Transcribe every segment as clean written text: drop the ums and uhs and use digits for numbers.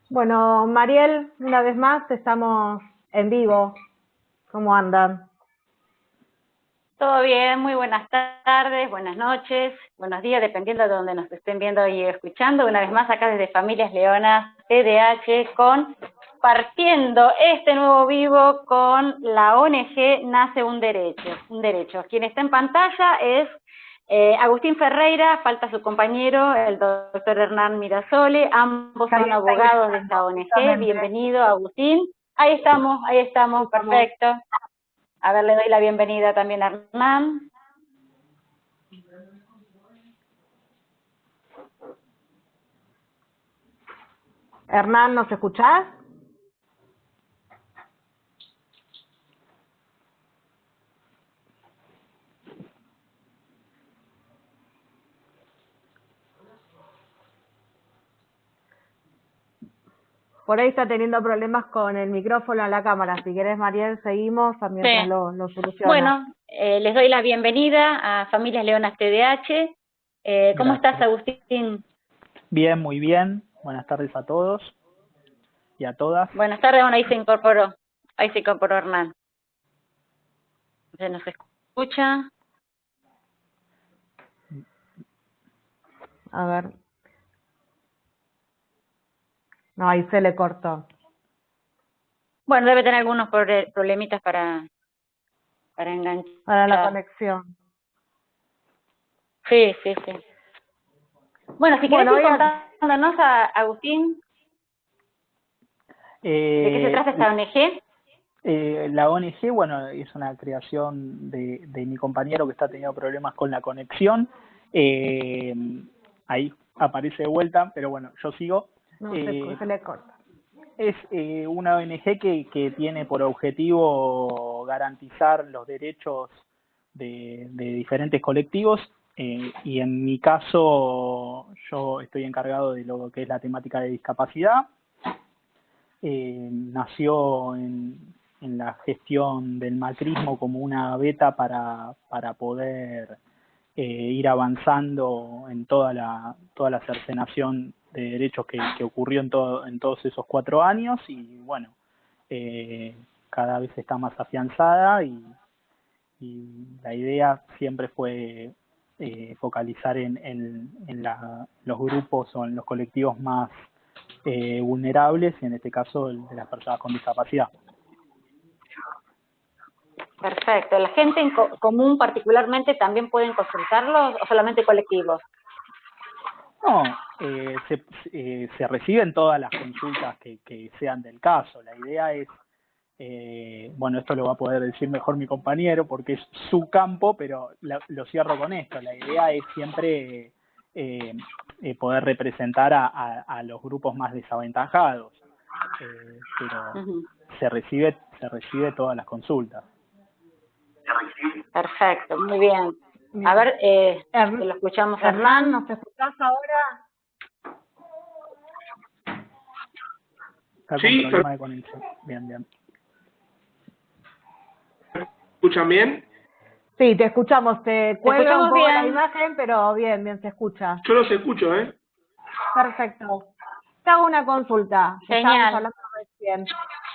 Bueno, Mariel, una vez más estamos en vivo. ¿Cómo andan? Todo bien, muy buenas tardes, buenas noches, buenos días, dependiendo de donde nos estén viendo y escuchando. Una vez más acá desde Familias Leonas TDH partiendo este nuevo vivo con la ONG Nace un Derecho. Un derecho. Quien está en pantalla es Agustín Ferreira, falta su compañero, el doctor Hernán Mirasole, ambos Ahí son está abogados de esta ingresando, ONG. justamente. Bienvenido, Agustín. Ahí Ahí estamos, estamos. perfecto. A ver, le doy la bienvenida también a Hernán. Hernán, ¿nos escuchás? Por ahí está teniendo problemas con el micrófono a la cámara. Si querés, Mariel, seguimos mientras Sí. lo soluciona. Bueno, les doy la bienvenida a Familias Leonas TDH. ¿Cómo estás, Gracias. Agustín? Bien, muy bien. Buenas tardes a todos y a todas. Buenas tardes, bueno, ahí se incorporó Hernán. ¿Se nos escucha? A ver. No, ahí se le cortó. Bueno, debe tener algunos problemitas para Para la enganchar. conexión. Sí, sí, sí. Bueno, si querés Bueno, ir oigan, contándonos, Agustín, ¿de qué se Eh, trata esta ONG? la ONG, bueno, es una creación de mi compañero que está teniendo problemas con la conexión. Eh, Ahí aparece de vuelta, pero bueno, yo sigo. no, Eh, se le corta. es una ONG que tiene por objetivo garantizar los derechos de diferentes colectivos, y en mi caso yo estoy encargado de lo que es la temática de discapacidad. Nació en la gestión del macrismo como una beta para poder ir avanzando en toda la cercenación de derechos que ocurrió en todos esos 4 años, y bueno, eh, cada vez está más afianzada, y la idea siempre fue focalizar en los grupos o en los colectivos más vulnerables, y en este caso el de las personas con discapacidad. Perfecto. ¿La gente en común particularmente también pueden consultarlos o solamente colectivos? No, se reciben todas las consultas que sean del caso. La idea es, bueno, esto lo va a poder decir mejor mi compañero porque es su campo, pero lo cierro con esto. La idea es siempre poder representar a los grupos más desaventajados, pero Uh-huh. se recibe todas las consultas. Perfecto, muy bien. A Bien. ver, lo escuchamos a Hernán, Hernán. ¿nos escuchás ahora? Está con Sí, problema de conexión. Bien, bien. ¿escuchan bien? Sí, te escuchamos. Te Te cuelga un escuchamos poco la bien. imagen, pero bien, bien se escucha. Yo los escucho, ¿eh? Perfecto. Te hago una consulta, que estábamos Genial. hablando recién.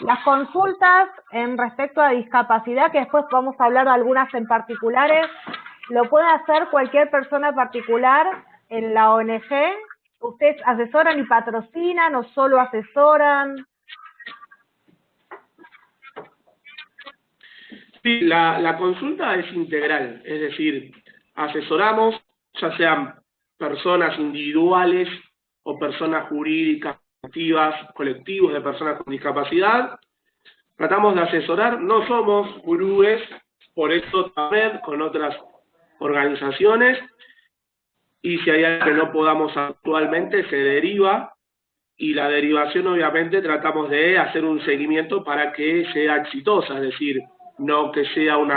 Las consultas en respecto a discapacidad, que después vamos a hablar de algunas en particulares, ¿lo puede hacer cualquier persona particular en la ONG? ¿Ustedes asesoran y patrocinan o solo asesoran? Sí, la consulta es integral, es decir, asesoramos, ya sean personas individuales o personas jurídicas, activas, colectivos de personas con discapacidad. Tratamos de asesorar, no somos gurúes, por eso también con otras organizaciones, y si hay algo que no podamos actualmente, se deriva, y la derivación obviamente tratamos de hacer un seguimiento para que sea exitosa, es decir, no que sea un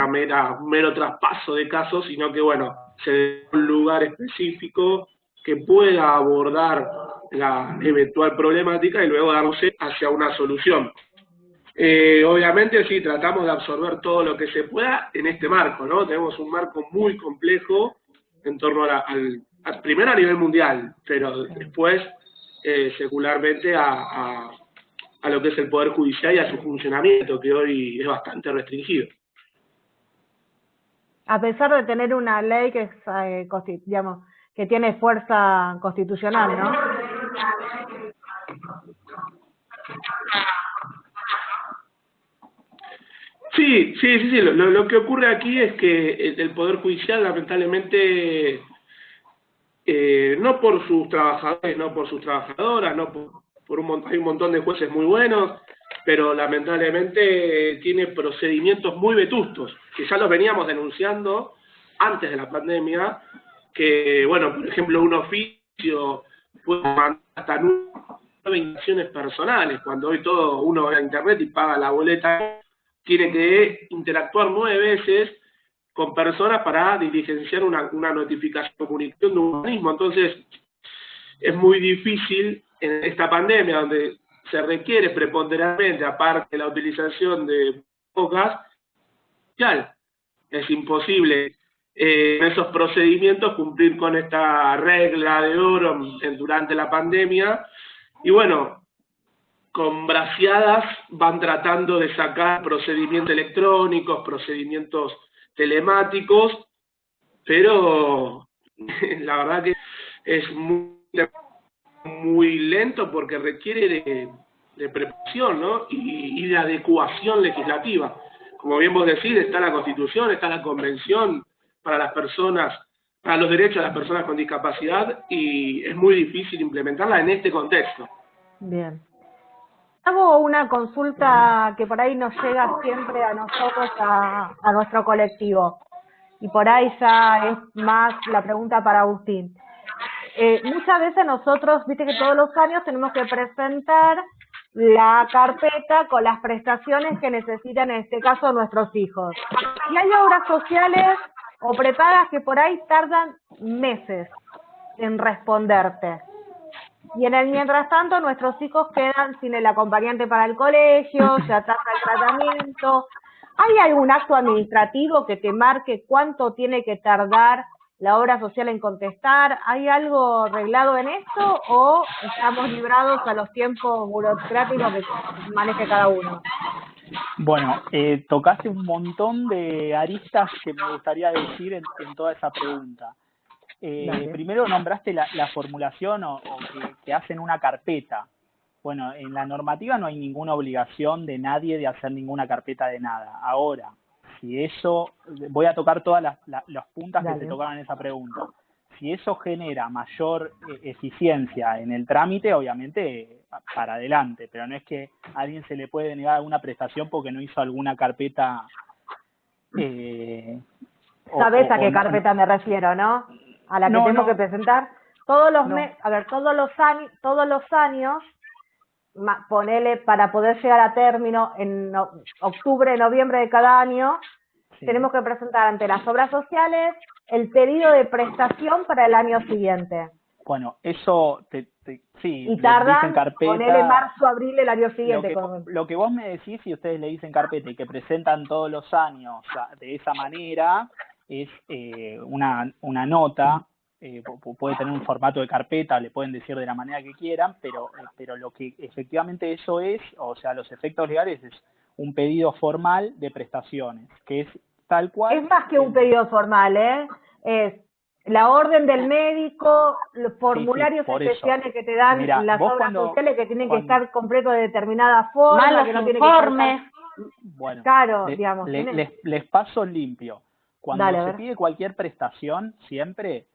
mero traspaso de casos, sino que bueno, se dé un lugar específico que pueda abordar la eventual problemática y luego darse hacia una solución. Obviamente sí, tratamos de absorber todo lo que se pueda en este marco, ¿no? Tenemos un marco muy complejo en torno primero a nivel mundial, pero después secularmente a lo que es el Poder Judicial y a su funcionamiento, que hoy es bastante restringido. A pesar de tener una ley que es, digamos, que tiene fuerza constitucional, ¿no? Sí. Lo que ocurre aquí es que el Poder Judicial, lamentablemente, no por sus trabajadores, no por sus trabajadoras, no hay un montón de jueces muy buenos, pero lamentablemente tiene procedimientos muy vetustos, que ya los veníamos denunciando antes de la pandemia, que, bueno, por ejemplo, un oficio puede mandar hasta 9 inversiones personales, cuando hoy todo uno va a internet y paga la boleta, tiene que interactuar 9 veces con personas para diligenciar una notificación de comunicación de un organismo. Entonces, es muy difícil en esta pandemia, donde se requiere preponderantemente, aparte de la utilización de bocas, es imposible en esos procedimientos cumplir con esta regla de oro durante la pandemia. Y bueno, con braceadas van tratando de sacar procedimientos electrónicos, procedimientos telemáticos, pero la verdad que es muy lento porque requiere de preparación, ¿no? y de adecuación legislativa. Como bien vos decís, está la Constitución, está la Convención para las personas, para los derechos de las personas con discapacidad, y es muy difícil implementarla en este contexto. Bien. Hago una consulta que por ahí nos llega siempre a nosotros, a nuestro colectivo, y por ahí ya es más la pregunta para Agustín. Muchas veces nosotros, viste que todos los años tenemos que presentar la carpeta con las prestaciones que necesitan, en este caso, nuestros hijos. Y hay obras sociales o prepagas que por ahí tardan meses en responderte. Y en el mientras tanto, nuestros hijos quedan sin el acompañante para el colegio, se atrasa el tratamiento. ¿Hay algún acto administrativo que te marque cuánto tiene que tardar la obra social en contestar? ¿Hay algo arreglado en esto o estamos librados a los tiempos burocráticos que maneje cada uno? Bueno, tocaste un montón de aristas que me gustaría decir en toda esa pregunta. Primero nombraste la formulación o que hacen una carpeta. Bueno, en la normativa no hay ninguna obligación de nadie de hacer ninguna carpeta de nada. Ahora, si eso, voy a tocar todas las puntas que se tocaron en esa pregunta. Si eso genera mayor eficiencia en el trámite, obviamente para adelante, pero no es que a alguien se le puede negar alguna prestación porque no hizo alguna carpeta. ¿Sabés a qué carpeta me refiero, no? A la que tengo que presentar todos los meses, a ver, todos los años, ponele para poder llegar a término en octubre, noviembre de cada año, tenemos que presentar ante las obras sociales el pedido de prestación para el año siguiente. Bueno, eso sí, y tardan, dicen carpeta, ponele marzo, abril el año siguiente. Lo que vos me decís, si ustedes le dicen carpeta y que presentan todos los años de esa manera, es una nota, puede tener un formato de carpeta, le pueden decir de la manera que quieran, pero lo que efectivamente eso es, o sea, los efectos legales es un pedido formal de prestaciones, que es tal cual. Es más que un pedido formal, es la orden del médico, los formularios especiales que te dan. Mirá, las obras sociales que tienen que estar completos de determinada forma, que no tienen informes. Bueno, claro, digamos. Les paso limpio. Cuando se pide cualquier prestación, siempre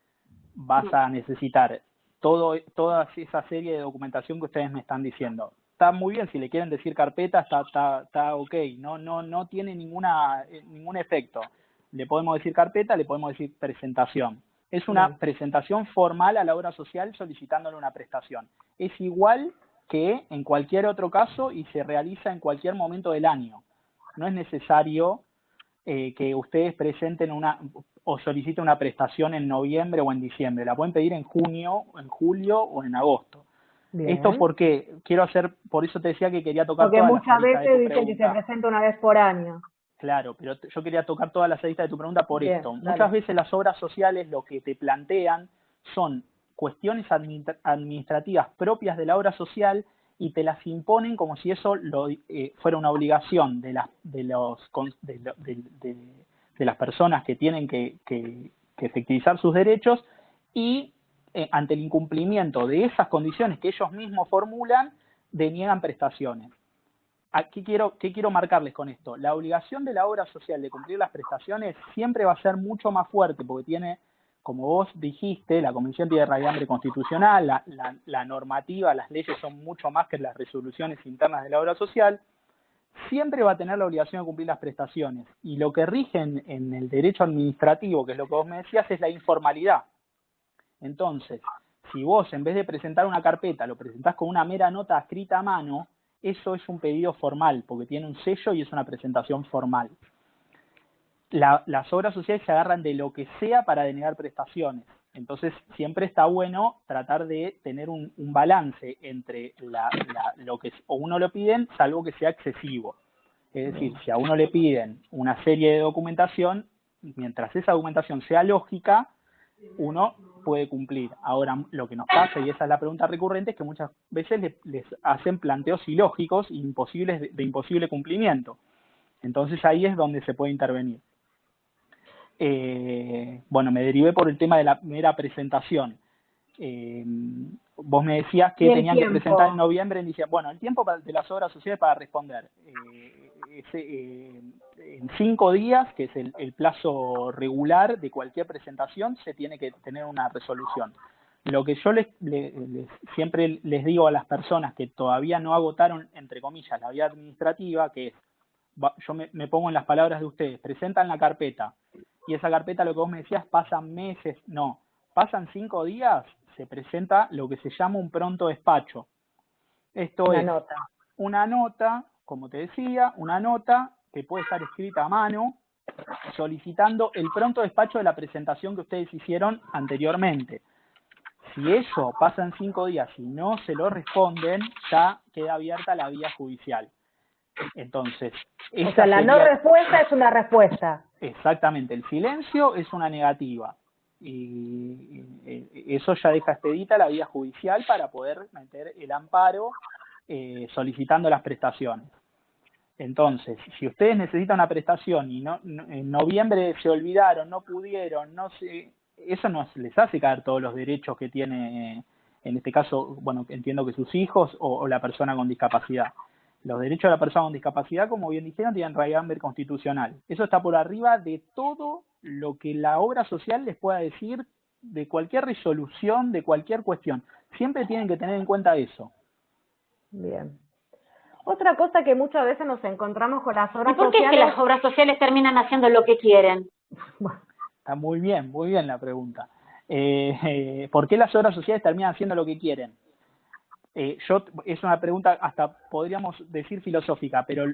vas a necesitar toda esa serie de documentación que ustedes me están diciendo. Está muy bien, si le quieren decir carpeta, está ok, no tiene ningún efecto. Le podemos decir carpeta, le podemos decir presentación. Es una presentación formal a la obra social solicitándole una prestación. Es igual que en cualquier otro caso y se realiza en cualquier momento del año. No es necesario que ustedes presenten o soliciten una prestación en noviembre o en diciembre. La pueden pedir en junio, en julio o en agosto. Bien. Esto porque por eso te decía que quería tocar todas las aristas de tu pregunta. Porque muchas veces dicen que se presenta una vez por año. Claro, pero yo quería tocar todas las aristas de tu pregunta por esto. Muchas veces las obras sociales lo que te plantean son cuestiones administrativas propias de la obra social y te las imponen como si eso fuera una obligación de las personas que tienen que efectivizar sus derechos, y ante el incumplimiento de esas condiciones que ellos mismos formulan, deniegan prestaciones. ¿Qué quiero marcarles con esto? La obligación de la obra social de cumplir las prestaciones siempre va a ser mucho más fuerte, porque tiene, como vos dijiste, la Convención tiene raigambre constitucional, la normativa, las leyes son mucho más que las resoluciones internas de la obra social. Siempre va a tener la obligación de cumplir las prestaciones. Y lo que rige en el derecho administrativo, que es lo que vos me decías, es la informalidad. Entonces, si vos en vez de presentar una carpeta lo presentás con una mera nota escrita a mano, eso es un pedido formal, porque tiene un sello y es una presentación formal. Las obras sociales se agarran de lo que sea para denegar prestaciones. Entonces, siempre está bueno tratar de tener un balance entre lo que a uno le piden, salvo que sea excesivo. Es decir, si a uno le piden una serie de documentación, mientras esa documentación sea lógica, uno puede cumplir. Ahora, lo que nos pasa, y esa es la pregunta recurrente, es que muchas veces les hacen planteos ilógicos e imposibles de imposible cumplimiento. Entonces ahí es donde se puede intervenir. Bueno, me derivé por el tema de la mera presentación. Vos me decías que tenían que presentar en noviembre, en diciembre. Bueno, el tiempo de las obras sociales para responder. En 5 días, que es el plazo regular de cualquier presentación, se tiene que tener una resolución. Lo que yo siempre les digo a las personas que todavía no agotaron, entre comillas, la vía administrativa, que es, yo me pongo en las palabras de ustedes, presentan la carpeta, y esa carpeta, lo que vos me decías, pasan meses, no, pasan 5 días, se presenta lo que se llama un pronto despacho. Esto es una nota, como te decía, una nota que puede estar escrita a mano, solicitando el pronto despacho de la presentación que ustedes hicieron anteriormente. Si eso pasa en 5 días y no se lo responden, ya queda abierta la vía judicial. Entonces, o sea, la no respuesta es una respuesta. Exactamente, el silencio es una negativa. Y eso ya deja expedita la vía judicial para poder meter el amparo solicitando las prestaciones. Entonces, si ustedes necesitan una prestación y en noviembre se olvidaron, no pudieron, eso no les hace caer todos los derechos que tiene, en este caso, bueno, entiendo que sus hijos o la persona con discapacidad. Los derechos de la persona con discapacidad, como bien dijeron, tienen raigambre constitucional. Eso está por arriba de todo lo que la obra social les pueda decir, de cualquier resolución, de cualquier cuestión. Siempre tienen que tener en cuenta eso. Bien. Otra cosa que muchas veces nos encontramos con las obras sociales... ¿Y por qué es que las obras sociales terminan haciendo lo que quieren? Está muy bien la pregunta. ¿Por qué las obras sociales terminan haciendo lo que quieren? Es una pregunta hasta podríamos decir filosófica, pero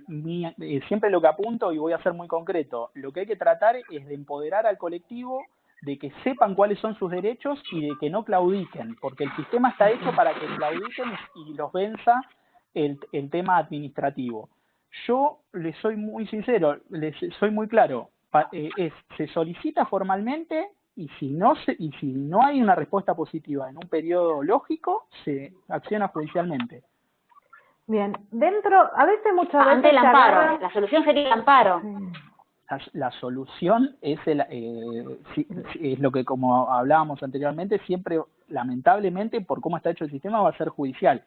siempre lo que apunto, y voy a ser muy concreto, lo que hay que tratar es de empoderar al colectivo, de que sepan cuáles son sus derechos y de que no claudiquen, porque el sistema está hecho para que claudiquen y los venza el tema administrativo. Yo les soy muy sincero, les soy muy claro, se solicita formalmente y si no hay una respuesta positiva en un periodo lógico, se acciona judicialmente. Bien, muchas veces ante el amparo, la solución sería el amparo. La solución es lo que, como hablábamos anteriormente, siempre, lamentablemente, por cómo está hecho el sistema, va a ser judicial.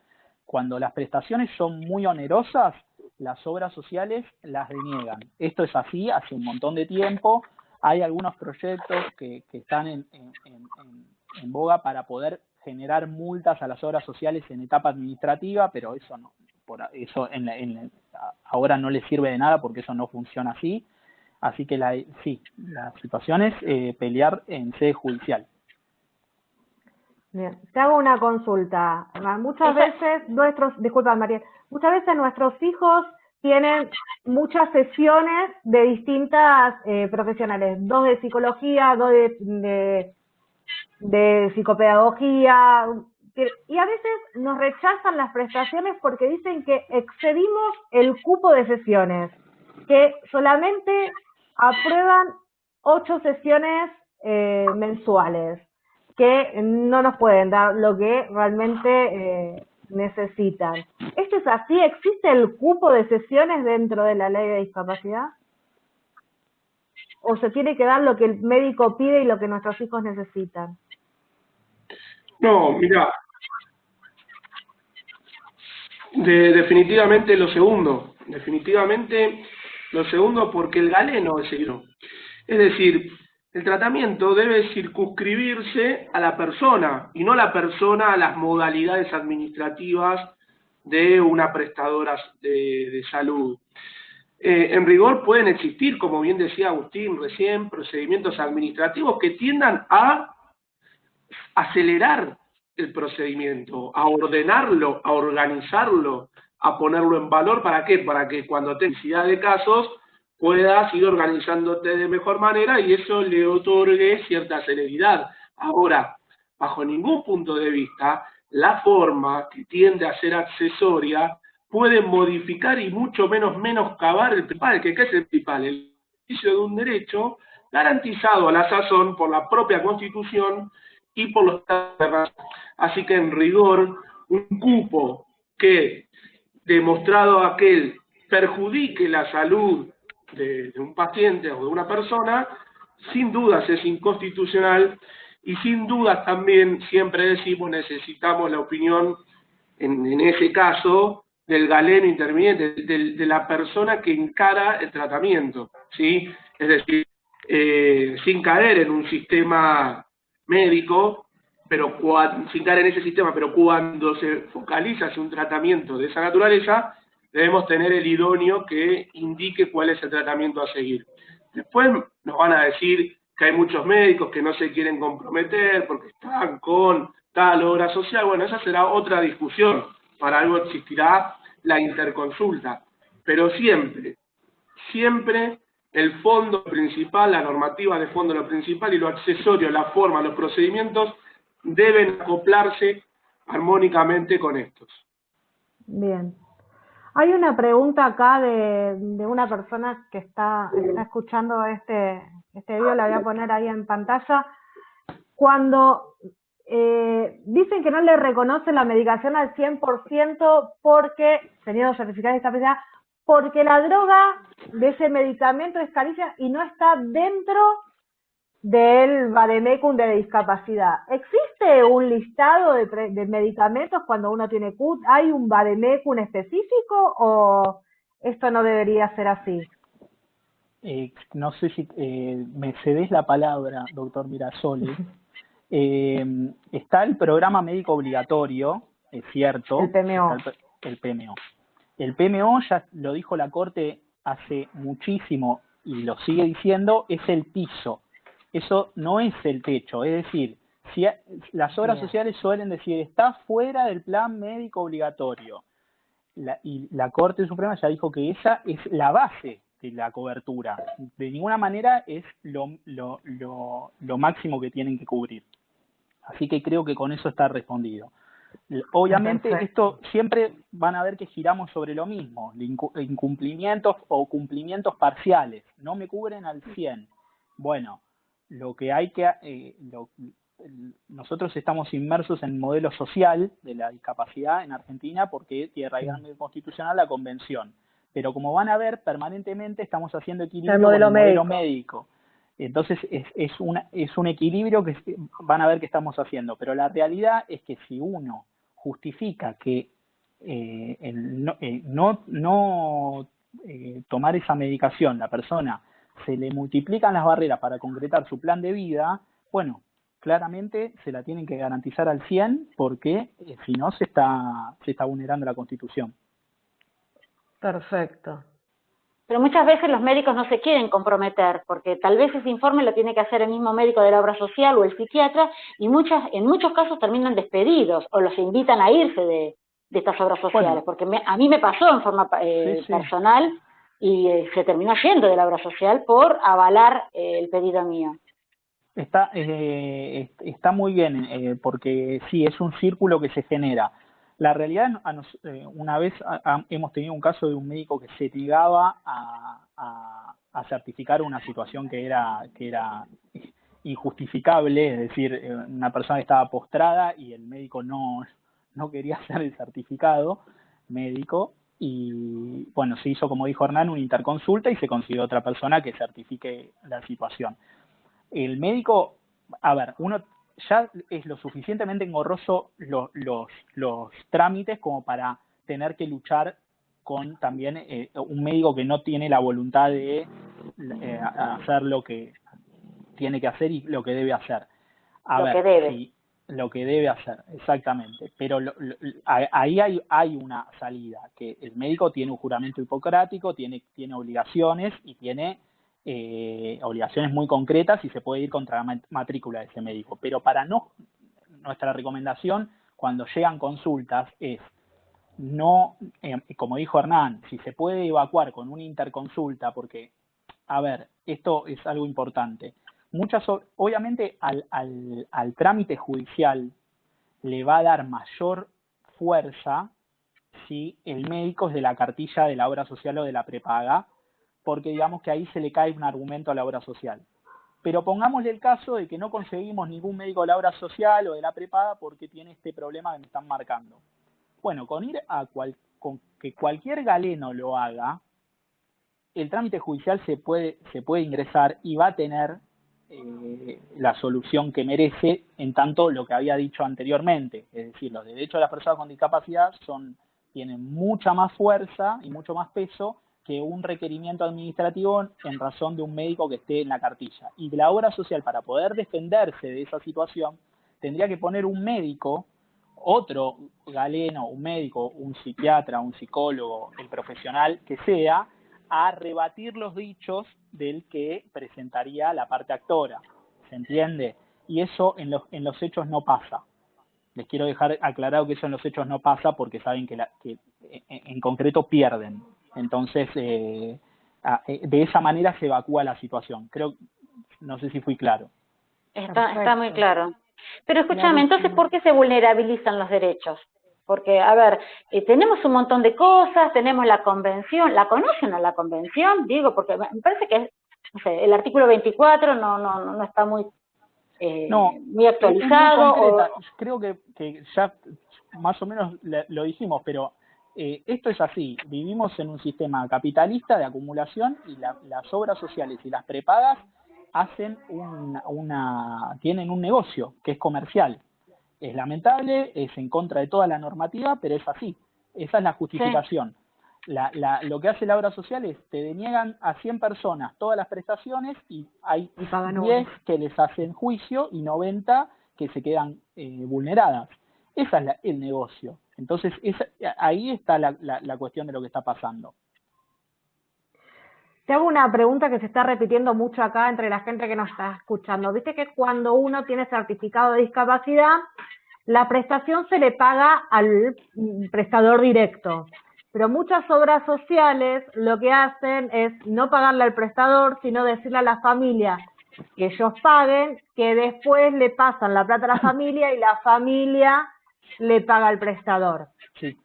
Cuando las prestaciones son muy onerosas, las obras sociales las deniegan. Esto es así hace un montón de tiempo. Hay algunos proyectos que están en boga para poder generar multas a las obras sociales en etapa administrativa, pero eso no, ahora no les sirve de nada porque eso no funciona así. Así que la situación es pelear en sede judicial. Bien, te hago una consulta. Muchas veces muchas veces nuestros hijos tienen muchas sesiones de distintas profesionales, 2 de psicología, 2 de psicopedagogía, y a veces nos rechazan las prestaciones porque dicen que excedimos el cupo de sesiones, que solamente aprueban 8 sesiones mensuales, que no nos pueden dar lo que realmente necesitan. ¿Esto es así? ¿Existe el cupo de sesiones dentro de la ley de discapacidad? ¿O se tiene que dar lo que el médico pide y lo que nuestros hijos necesitan? No, mira, definitivamente lo segundo. Definitivamente lo segundo porque el galeno es el... Es decir, el tratamiento debe circunscribirse a la persona y no la persona a las modalidades administrativas de una prestadora de salud. En rigor pueden existir, como bien decía Agustín recién, procedimientos administrativos que tiendan a acelerar el procedimiento, a ordenarlo, a organizarlo, a ponerlo en valor. ¿Para qué? Para que cuando tengas necesidad de casos puedas ir organizándote de mejor manera y eso le otorgue cierta celeridad. Ahora, bajo ningún punto de vista, la forma que tiende a ser accesoria puede modificar y mucho menos menoscabar el principal, que ¿qué es el principal? El ejercicio de un derecho garantizado a la sazón por la propia Constitución y por los tratados. Así que en rigor, un cupo que, demostrado aquel, perjudique la salud de un paciente o de una persona, sin dudas es inconstitucional y sin dudas también siempre decimos necesitamos la opinión, en ese caso, del galeno interviniente, de la persona que encara el tratamiento, ¿sí? Es decir, sin caer en un sistema médico, pero sin caer en ese sistema, pero cuando se focaliza hacia un tratamiento de esa naturaleza, debemos tener el idóneo que indique cuál es el tratamiento a seguir. Después nos van a decir que hay muchos médicos que no se quieren comprometer porque están con tal obra social. Bueno, esa será otra discusión. Para algo existirá la interconsulta. Pero siempre el fondo principal, la normativa de fondo, lo principal y lo accesorio, la forma, los procedimientos deben acoplarse armónicamente con estos. Bien. Hay una pregunta acá de una persona que está escuchando este video, la voy a poner ahí en pantalla. Cuando dicen que no le reconoce la medicación al 100% porque, teniendo certificado de discapacidad, porque la droga de ese medicamento es carísima y no está dentro del vademecum de discapacidad. ¿Existe un listado de medicamentos cuando uno tiene CUT? ¿Hay un vademecum específico o esto no debería ser así? No sé si me cedes la palabra, doctor Mirasoli. Está el programa médico obligatorio, es cierto. El PMO. El PMO. El PMO, ya lo dijo la Corte hace muchísimo y lo sigue diciendo, es el piso. Eso no es el techo. Es decir, si las obras sociales suelen decir, está fuera del plan médico obligatorio. Y la Corte Suprema ya dijo que esa es la base de la cobertura. De ninguna manera es lo máximo que tienen que cubrir. Así que creo que con eso está respondido. Obviamente esto siempre van a ver que giramos sobre lo mismo, incumplimientos o cumplimientos parciales, no me cubren al 100. Bueno, lo que hay que... nosotros estamos inmersos en el modelo social de la discapacidad en Argentina porque tiene raigamento constitucional la convención. Pero como van a ver, permanentemente estamos haciendo equilibrio con el modelo médico. Entonces es un equilibrio que van a ver que estamos haciendo. Pero la realidad es que si uno justifica que tomar esa medicación, la persona se le multiplican las barreras para concretar su plan de vida, bueno, claramente se la tienen que garantizar al 100 porque si no se está vulnerando la Constitución. Perfecto. Pero muchas veces los médicos no se quieren comprometer, porque tal vez ese informe lo tiene que hacer el mismo médico de la obra social o el psiquiatra, y en muchos casos terminan despedidos o los invitan a irse de estas obras sociales, porque a mí me pasó en forma personal y se terminó yendo de la obra social por avalar el pedido mío. Está muy bien, porque sí, es un círculo que se genera. La realidad, una vez hemos tenido un caso de un médico que se negaba a certificar una situación que era injustificable, es decir, una persona que estaba postrada y el médico no quería hacer el certificado médico y, bueno, se hizo, como dijo Hernán, una interconsulta y se consiguió otra persona que certifique la situación. El médico, a ver, uno ya es lo suficientemente engorroso los trámites como para tener que luchar con también un médico que no tiene la voluntad de hacer lo que tiene que hacer y lo que debe hacer. Lo que debe hacer, exactamente. Pero ahí hay una salida, que el médico tiene un juramento hipocrático, tiene obligaciones y tiene obligaciones muy concretas y se puede ir contra la matrícula de ese médico. Pero nuestra recomendación cuando llegan consultas es no, como dijo Hernán, si se puede evacuar con una interconsulta, porque, a ver, esto es algo importante. Obviamente al trámite judicial le va a dar mayor fuerza si el médico es de la cartilla de la obra social o de la prepaga, porque digamos que ahí se le cae un argumento a la obra social. Pero pongámosle el caso de que no conseguimos ningún médico de la obra social o de la prepaga porque tiene este problema que me están marcando. Bueno, con que cualquier galeno lo haga, el trámite judicial se puede ingresar y va a tener la solución que merece, en tanto lo que había dicho anteriormente, es decir, los derechos de las personas con discapacidad tienen mucha más fuerza y mucho más peso que un requerimiento administrativo en razón de un médico que esté en la cartilla. Y la obra social, para poder defenderse de esa situación, tendría que poner un médico, otro galeno, un médico, un psiquiatra, un psicólogo, el profesional que sea, a rebatir los dichos del que presentaría la parte actora. ¿Se entiende? Y eso en los hechos no pasa. Les quiero dejar aclarado que eso en los hechos no pasa porque saben que en concreto pierden. Entonces, de esa manera se evacúa la situación. No sé si fui claro. Está muy claro. Pero escúchame, entonces, ¿por qué se vulnerabilizan los derechos? Porque, a ver, tenemos un montón de cosas, tenemos la convención, ¿la conocen a la convención? Digo, porque me parece que, no sé, el artículo 24 no está muy muy actualizado. Es muy creo que ya más o menos lo dijimos, pero esto es así. Vivimos en un sistema capitalista de acumulación y las obras sociales y las prepagas hacen tienen un negocio que es comercial. Es lamentable, es en contra de toda la normativa, pero es así. Esa es la justificación. Sí. Lo que hace la obra social es, te deniegan a 100 personas todas las prestaciones y hay 10 que les hacen juicio y 90 que se quedan vulneradas. Ese es el negocio. Entonces, ahí está la cuestión de lo que está pasando. Te hago una pregunta que se está repitiendo mucho acá entre la gente que nos está escuchando. Viste que cuando uno tiene certificado de discapacidad, la prestación se le paga al prestador directo. Pero muchas obras sociales lo que hacen es no pagarle al prestador, sino decirle a la familia que ellos paguen, que después le pasan la plata a la familia y la familia le paga al prestador. Sí.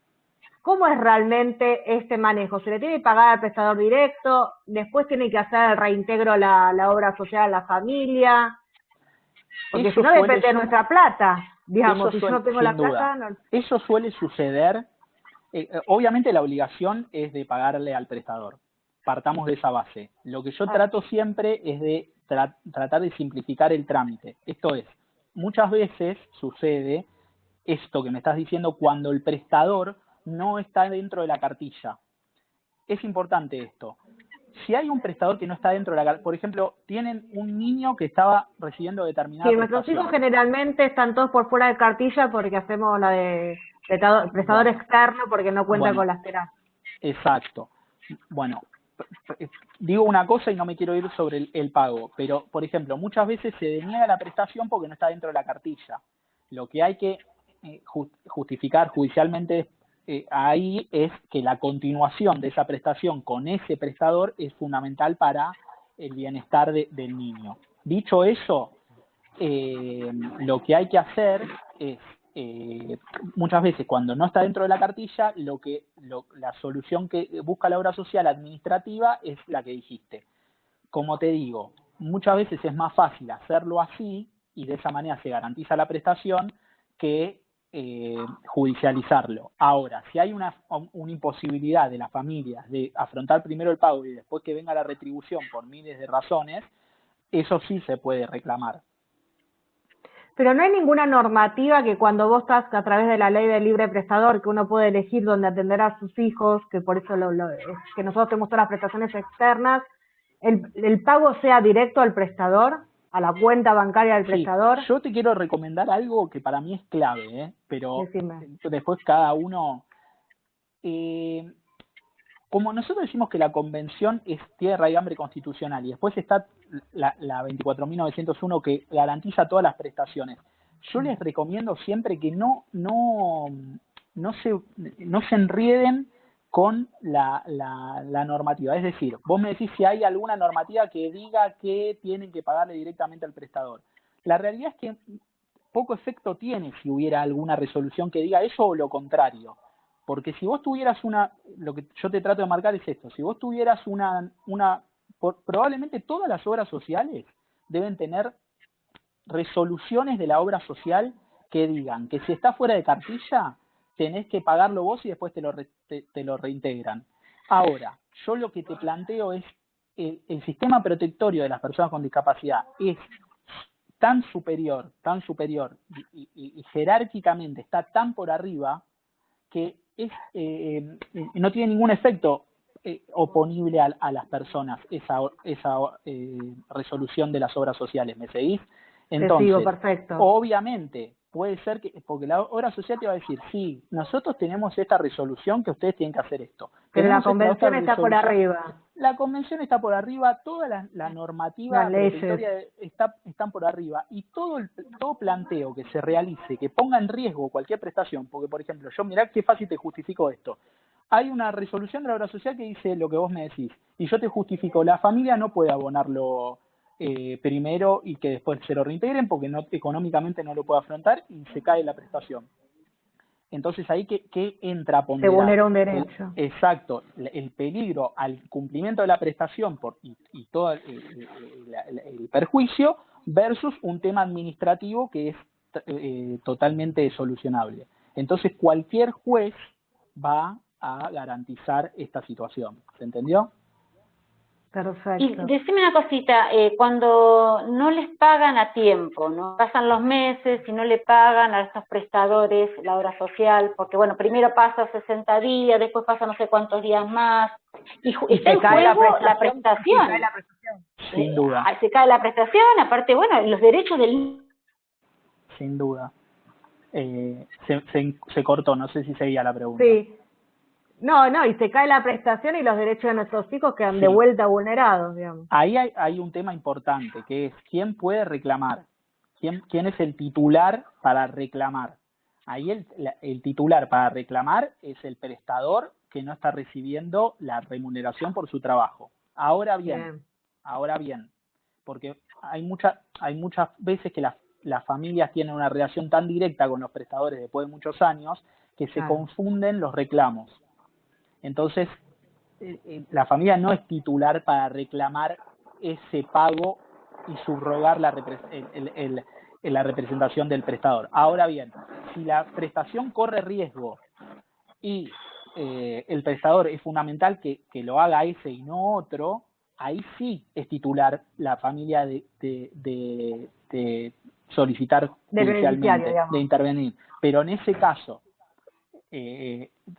¿Cómo es realmente este manejo? ¿Se le tiene que pagar al prestador directo? ¿Después tiene que hacer el reintegro la obra social a la familia? Porque si no depende de nuestra plata. Digamos, si yo no tengo la plata... No... Eso suele suceder. Obviamente la obligación es de pagarle al prestador. Partamos de esa base. Lo que yo trato siempre es de tratar de simplificar el trámite. Esto es, muchas veces sucede esto que me estás diciendo cuando el prestador no está dentro de la cartilla. Es importante esto. Si hay un prestador que no está dentro de la cartilla, por ejemplo, tienen un niño que estaba recibiendo determinada prestación. Nuestros hijos generalmente están todos por fuera de cartilla porque hacemos la de prestador externo porque no cuenta con las teras. Exacto. Bueno, digo una cosa y no me quiero ir sobre el pago, pero, por ejemplo, muchas veces se deniega la prestación porque no está dentro de la cartilla. Lo que hay que justificar judicialmente ahí es que la continuación de esa prestación con ese prestador es fundamental para el bienestar del niño. Dicho eso, lo que hay que hacer es, muchas veces cuando no está dentro de la cartilla, la solución que busca la obra social administrativa es la que dijiste. Como te digo, muchas veces es más fácil hacerlo así y de esa manera se garantiza la prestación que judicializarlo. Ahora, si hay una imposibilidad de las familias de afrontar primero el pago y después que venga la retribución por miles de razones, eso sí se puede reclamar. Pero no hay ninguna normativa que cuando vos estás a través de la ley del libre prestador, que uno puede elegir dónde atender a sus hijos, que por eso que nosotros tenemos todas las prestaciones externas, el pago sea directo al prestador, a la cuenta bancaria del prestador. Yo te quiero recomendar algo que para mí es clave, pero Decime. Después cada uno... como nosotros decimos que la convención es tierra y hambre constitucional y después está la 24.901 que garantiza todas las prestaciones, yo les recomiendo siempre que no se enrieden con la normativa. Es decir, vos me decís si hay alguna normativa que diga que tienen que pagarle directamente al prestador. La realidad es que poco efecto tiene si hubiera alguna resolución que diga eso o lo contrario. Porque si vos tuvieras lo que yo te trato de marcar es esto, si vos tuvieras probablemente todas las obras sociales deben tener resoluciones de la obra social que digan que si está fuera de cartilla, tenés que pagarlo vos y después te lo reintegran. Ahora, yo lo que te planteo es, el sistema protectorio de las personas con discapacidad es tan superior, y jerárquicamente está tan por arriba, que no tiene ningún efecto oponible a las personas esa resolución de las obras sociales. ¿Me seguís? Entonces, te sigo, perfecto. Obviamente, puede ser que, porque la obra social te va a decir, sí, nosotros tenemos esta resolución que ustedes tienen que hacer esto. Pero la convención está por arriba. La convención está por arriba, toda la normativa protectoria están por arriba, y todo planteo que se realice, que ponga en riesgo cualquier prestación, porque por ejemplo, yo mirá qué fácil te justifico esto. Hay una resolución de la obra social que dice lo que vos me decís, y yo te justifico, la familia no puede abonarlo primero y que después se lo reintegren porque económicamente no lo puede afrontar y se cae la prestación. Entonces ahí que entra a ponderar. Se vulnera un derecho. Exacto, el peligro al cumplimiento de la prestación y todo el perjuicio versus un tema administrativo que es totalmente solucionable. Entonces cualquier juez va a garantizar esta situación. ¿Se entendió? Perfecto. Y decime una cosita, cuando no les pagan a tiempo, ¿no? Pasan los meses y no le pagan a estos prestadores la obra social, porque bueno, primero pasa 60 días, después pasa no sé cuántos días más, y está en juego la prestación. Se cae la prestación. Sin duda. Se cae la prestación, aparte, bueno, los derechos del... Sin duda. Se cortó, no sé si seguía la pregunta. Sí. No, y se cae la prestación y los derechos de nuestros hijos quedan de vuelta vulnerados, digamos. Ahí hay un tema importante, que es quién puede reclamar, quién es el titular para reclamar. Ahí el titular para reclamar es el prestador que no está recibiendo la remuneración por su trabajo. Ahora bien, porque hay muchas veces que las familias tienen una relación tan directa con los prestadores después de muchos años que se confunden los reclamos. Entonces, la familia no es titular para reclamar ese pago y subrogar la representación del prestador. Ahora bien, si la prestación corre riesgo y el prestador es fundamental que lo haga ese y no otro, ahí sí es titular la familia de solicitar judicialmente, de intervenir. Pero en ese caso,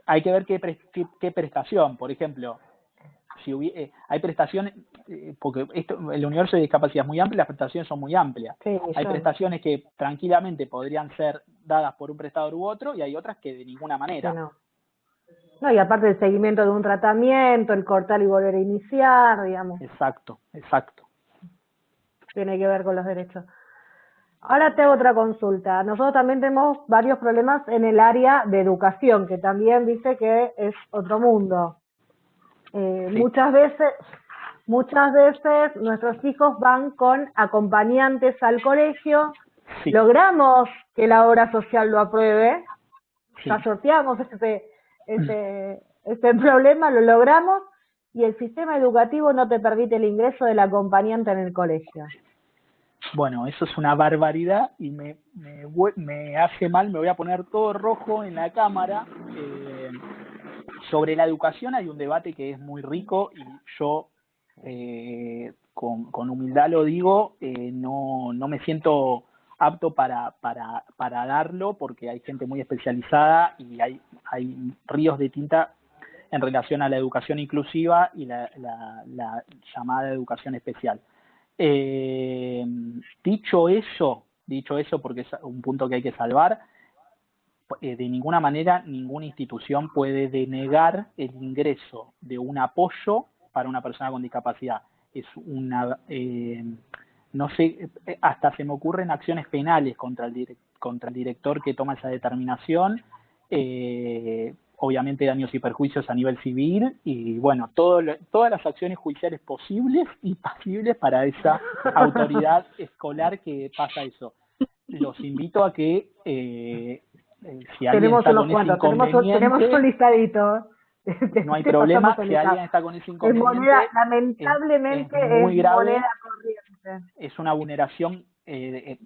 hay que ver qué prestación. Por ejemplo, si hay prestaciones, porque el universo de discapacidad es muy amplio, las prestaciones son muy amplias. Hay prestaciones que tranquilamente podrían ser dadas por un prestador u otro, y hay otras que de ninguna manera. No, y aparte el seguimiento de un tratamiento, el cortar y volver a iniciar, digamos. Exacto. Tiene que ver con los derechos. Ahora te hago otra consulta. Nosotros también tenemos varios problemas en el área de educación, que también dice que es otro mundo. Muchas veces nuestros hijos van con acompañantes al colegio, logramos que la obra social lo apruebe, ya sorteamos ese problema, lo logramos, y el sistema educativo no te permite el ingreso del acompañante en el colegio. Bueno, eso es una barbaridad y me hace mal, me voy a poner todo rojo en la cámara. Sobre la educación hay un debate que es muy rico y yo con humildad lo digo, no me siento apto para darlo porque hay gente muy especializada y hay ríos de tinta en relación a la educación inclusiva y la llamada educación especial. Dicho eso, porque es un punto que hay que salvar, de ninguna manera ninguna institución puede denegar el ingreso de un apoyo para una persona con discapacidad. Es una, no sé, hasta se me ocurren acciones penales contra el director que toma esa determinación, obviamente daños y perjuicios a nivel civil y bueno, todas las acciones judiciales posibles y pasibles para esa autoridad escolar que pasa eso. Los invito a que si alguien Tenemos está unos con ese cuantos, inconveniente, tenemos un listadito. no hay problema. Si alguien está con ese inconveniente, moneda, lamentablemente es muy grave, moneda corriente. es una vulneración. Que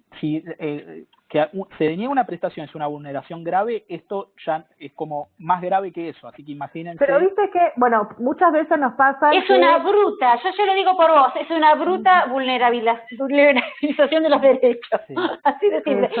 se deniegue una prestación es una vulneración grave, esto ya es como más grave que eso, así que imagínense. Pero viste que, bueno, muchas veces nos pasa es una bruta, yo lo digo por vos, es una bruta vulnerabilización de los derechos, sí. Así de simple.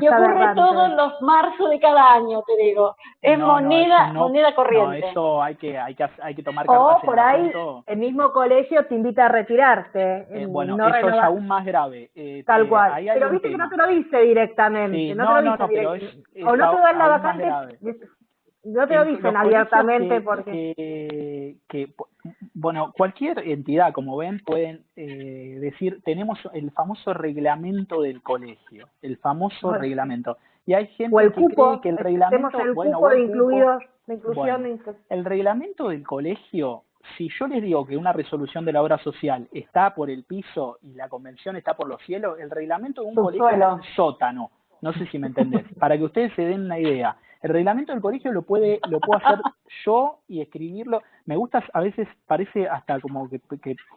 Y ocurre todos los marzos de cada año, te digo, es moneda corriente. No, eso hay que tomar cartas en por ahí asunto. El mismo colegio te invita a retirarte. Bueno, eso es aún más grave. Tal cual. Pero viste que no te lo dice directamente. Sí, no te lo dice directamente. O no te dan la vacante. No te lo dicen abiertamente porque... Bueno, cualquier entidad, como ven, pueden decir, tenemos el famoso reglamento del colegio, el famoso reglamento. Y hay gente que cree que el reglamento... el reglamento del colegio, si yo les digo que una resolución de la obra social está por el piso y la convención está por los cielos, el reglamento de un colegio es un sótano. No sé si me entendés. Para que ustedes se den una idea. El reglamento del colegio lo puedo hacer yo y escribirlo. Me gusta, a veces parece hasta como que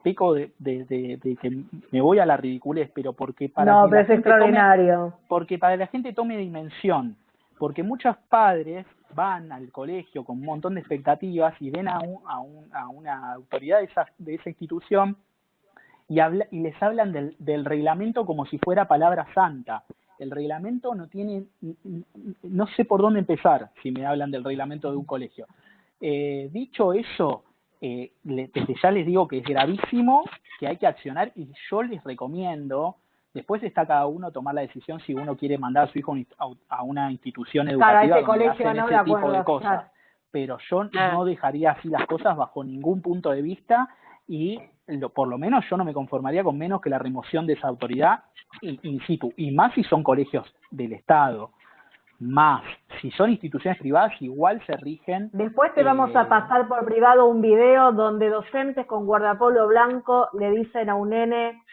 peco de que me voy a la ridiculez, pero porque para pero es extraordinario. Porque para la gente tome dimensión. Porque muchos padres van al colegio con un montón de expectativas y ven a una autoridad de esa institución y les hablan del reglamento como si fuera palabra santa. El reglamento no sé por dónde empezar si me hablan del reglamento de un colegio. Dicho eso, desde ya les digo que es gravísimo, que hay que accionar y yo les recomiendo, después está cada uno tomar la decisión si uno quiere mandar a su hijo a una institución educativa donde hacen ese tipo de cosas. Pero yo no dejaría así las cosas bajo ningún punto de vista y por lo menos yo no me conformaría con menos que la remoción de esa autoridad in situ, y más si son colegios del Estado, más si son instituciones privadas igual se rigen. Después te vamos a pasar por privado un video donde docentes con guardapolvo blanco le dicen a un nene,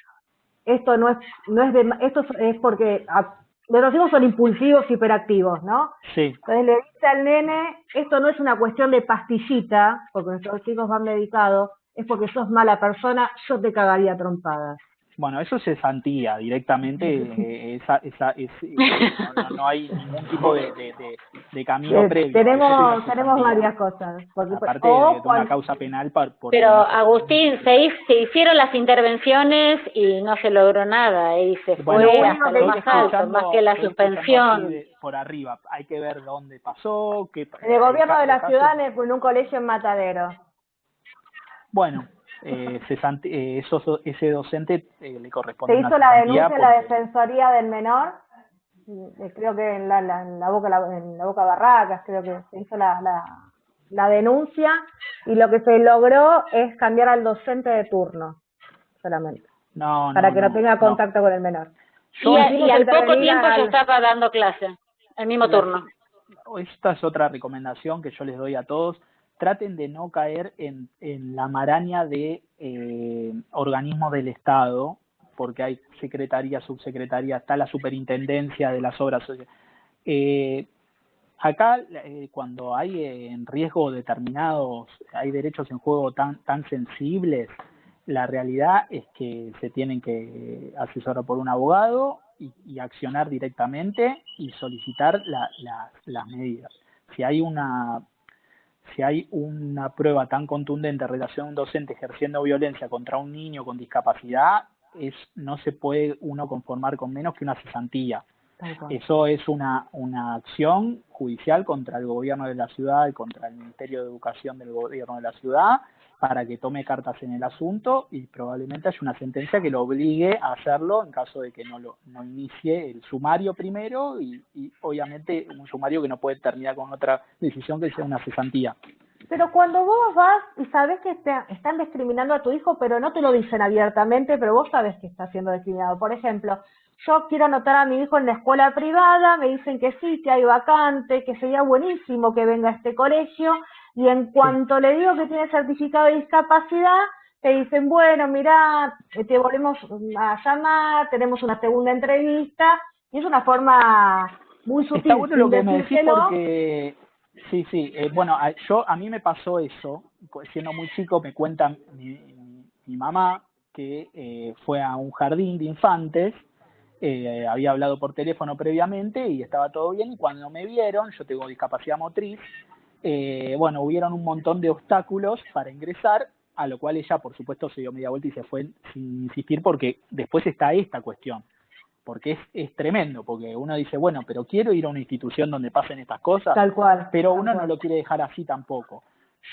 esto esto es porque los hijos son impulsivos, hiperactivos, ¿no? Sí. Entonces le dice al nene, esto no es una cuestión de pastillita, porque nuestros chicos van medicados, es porque sos mala persona, yo te cagaría trompadas. Bueno, eso es cesantía directamente, no hay ningún tipo de camino previo. Tenemos varias cosas. Aparte de una causa penal Pero Agustín, se hicieron las intervenciones y no se logró nada, y se fue hasta lo más alto, más que la suspensión. Por arriba, hay que ver dónde pasó. En el gobierno de la ciudad, en un colegio en Matadero. Bueno, ese docente le corresponde. Se hizo la denuncia en la Defensoría del Menor, creo que en la Boca Barracas, creo que se hizo la denuncia, y lo que se logró es cambiar al docente de turno, solamente, para que no tenga contacto con el menor. Y al poco tiempo yo estaba dando clase, el mismo turno. Esta es otra recomendación que yo les doy a todos. Traten de no caer en la maraña de organismos del Estado, porque hay secretaría, subsecretaría, está la superintendencia de las obras sociales. acá cuando hay en riesgo determinados, hay derechos en juego tan sensibles, la realidad es que se tienen que asesorar por un abogado y accionar directamente y solicitar las medidas. Si hay una prueba tan contundente en relación a un docente ejerciendo violencia contra un niño con discapacidad, no se puede uno conformar con menos que una cesantía. Eso es una acción judicial contra el gobierno de la ciudad y contra el Ministerio de Educación del gobierno de la ciudad para que tome cartas en el asunto y probablemente haya una sentencia que lo obligue a hacerlo en caso de que no inicie el sumario primero y obviamente un sumario que no puede terminar con otra decisión que sea una cesantía. Pero cuando vos vas y sabés que están discriminando a tu hijo, pero no te lo dicen abiertamente, pero vos sabés que está siendo discriminado. Por ejemplo, yo quiero anotar a mi hijo en la escuela privada, me dicen que sí, que hay vacante, que sería buenísimo que venga a este colegio, y en cuanto le digo que tiene certificado de discapacidad, te dicen, bueno, mirá, te volvemos a llamar, tenemos una segunda entrevista, y es una forma muy sutil. Está bueno lo que me decís porque... Sí, bueno, a mí me pasó eso, siendo muy chico, me cuenta mi mamá que fue a un jardín de infantes, había hablado por teléfono previamente y estaba todo bien, y cuando me vieron, yo tengo discapacidad motriz, bueno, hubieron un montón de obstáculos para ingresar, a lo cual ella, por supuesto, se dio media vuelta y se fue sin insistir, porque después está esta cuestión. Porque es tremendo, porque uno dice, bueno, pero quiero ir a una institución donde pasen estas cosas, tal cual, pero uno no lo quiere dejar así tampoco.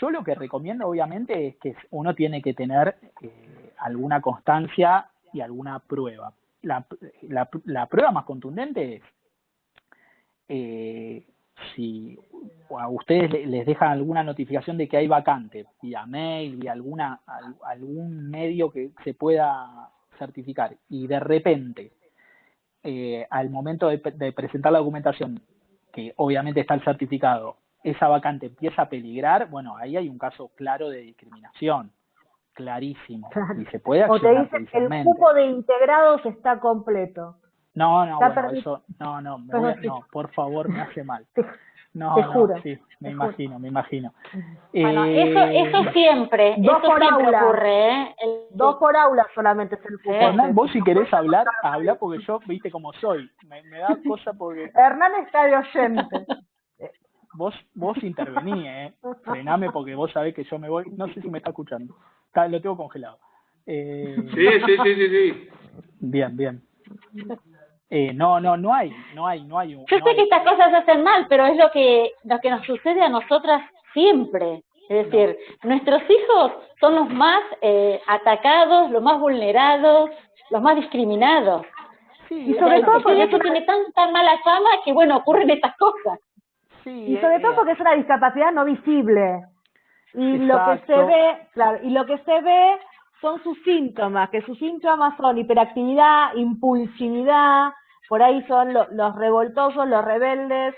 Yo lo que recomiendo, obviamente, es que uno tiene que tener alguna constancia y alguna prueba. La prueba más contundente es si a ustedes les dejan alguna notificación de que hay vacante, vía mail, vía algún medio que se pueda certificar, y de repente al momento de presentar la documentación, que obviamente está el certificado, esa vacante empieza a peligrar, bueno, ahí hay un caso claro de discriminación, clarísimo, y se puede accionar. O te dicen, el cupo de integrados está completo. No, bueno, eso, no, por favor, me hace mal. Te juro. Sí, me imagino. Bueno, eso siempre, ocurre, ¿eh? 2 por aula solamente es el cupo. Hernán, vos si querés hablar, habla, porque yo, viste cómo soy, me da cosa porque... Hernán está de oyente. Vos intervení, frename porque vos sabés que yo me voy, no sé si me está escuchando, lo tengo congelado. Sí. Bien. No hay. Yo sé que estas cosas se hacen mal, pero es lo que nos sucede a nosotras siempre. Es decir, nuestros hijos son los más atacados, los más vulnerados, los más discriminados. Sí, y sobre todo porque eso tiene tan mala fama que, bueno, ocurren estas cosas. Sí, y sobre todo porque es una discapacidad no visible. Y lo que se ve son sus síntomas, que sus síntomas son hiperactividad, impulsividad, por ahí son los revoltosos, los rebeldes,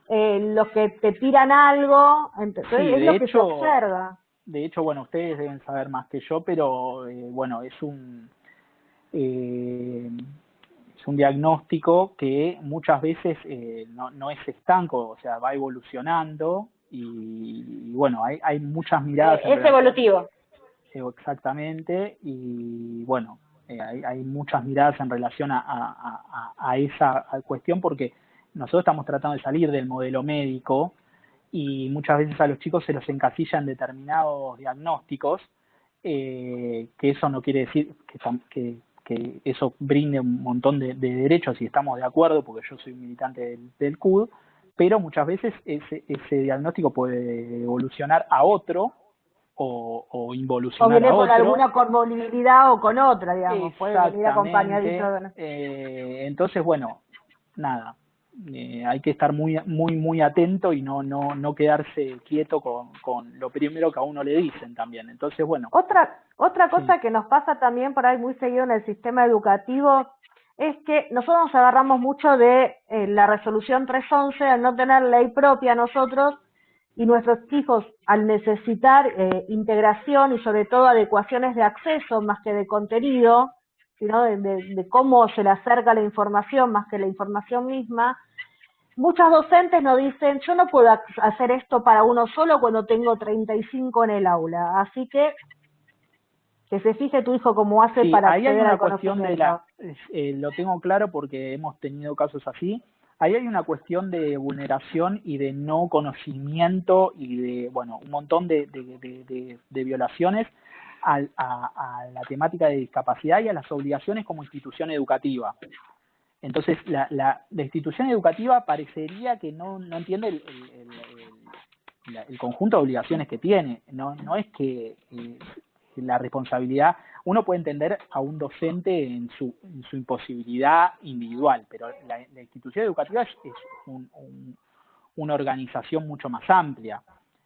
los que te tiran algo, entonces es lo que se observa. De hecho, bueno, ustedes deben saber más que yo, pero bueno, es un diagnóstico que muchas veces no es estanco, o sea, va evolucionando y bueno, hay muchas miradas. Es evolutivo. Exactamente, y bueno, hay muchas miradas en relación a esa cuestión, porque nosotros estamos tratando de salir del modelo médico y muchas veces a los chicos se los encasilla en determinados diagnósticos, que eso no quiere decir que eso brinde un montón de derechos, y estamos de acuerdo porque yo soy militante del CUD, pero muchas veces ese diagnóstico puede evolucionar a otro o involucionar o viene a otro. con alguna comorbilidad o con otra, digamos, puede venir acompañadito. Entonces, bueno, nada, hay que estar muy atento y no quedarse quieto con lo primero que a uno le dicen también. Entonces, bueno. Otra cosa que nos pasa también por ahí muy seguido en el sistema educativo es que nosotros nos agarramos mucho de la resolución 311, al no tener ley propia nosotros, y nuestros hijos, al necesitar integración y sobre todo adecuaciones de acceso más que de contenido, sino de cómo se le acerca la información más que la información misma, muchos docentes nos dicen, yo no puedo hacer esto para uno solo cuando tengo 35 en el aula, así que se fije tu hijo cómo hace Sí, para ahí hay acceder una al cuestión de conocimiento. lo tengo claro porque hemos tenido casos así, ahí hay una cuestión de vulneración y de no conocimiento y de, bueno, un montón de violaciones a la temática de discapacidad y a las obligaciones como institución educativa. Entonces, la institución educativa parecería que no entiende el conjunto de obligaciones que tiene. No es que la responsabilidad, uno puede entender a un docente en su imposibilidad individual, pero la institución educativa es una organización mucho más amplia.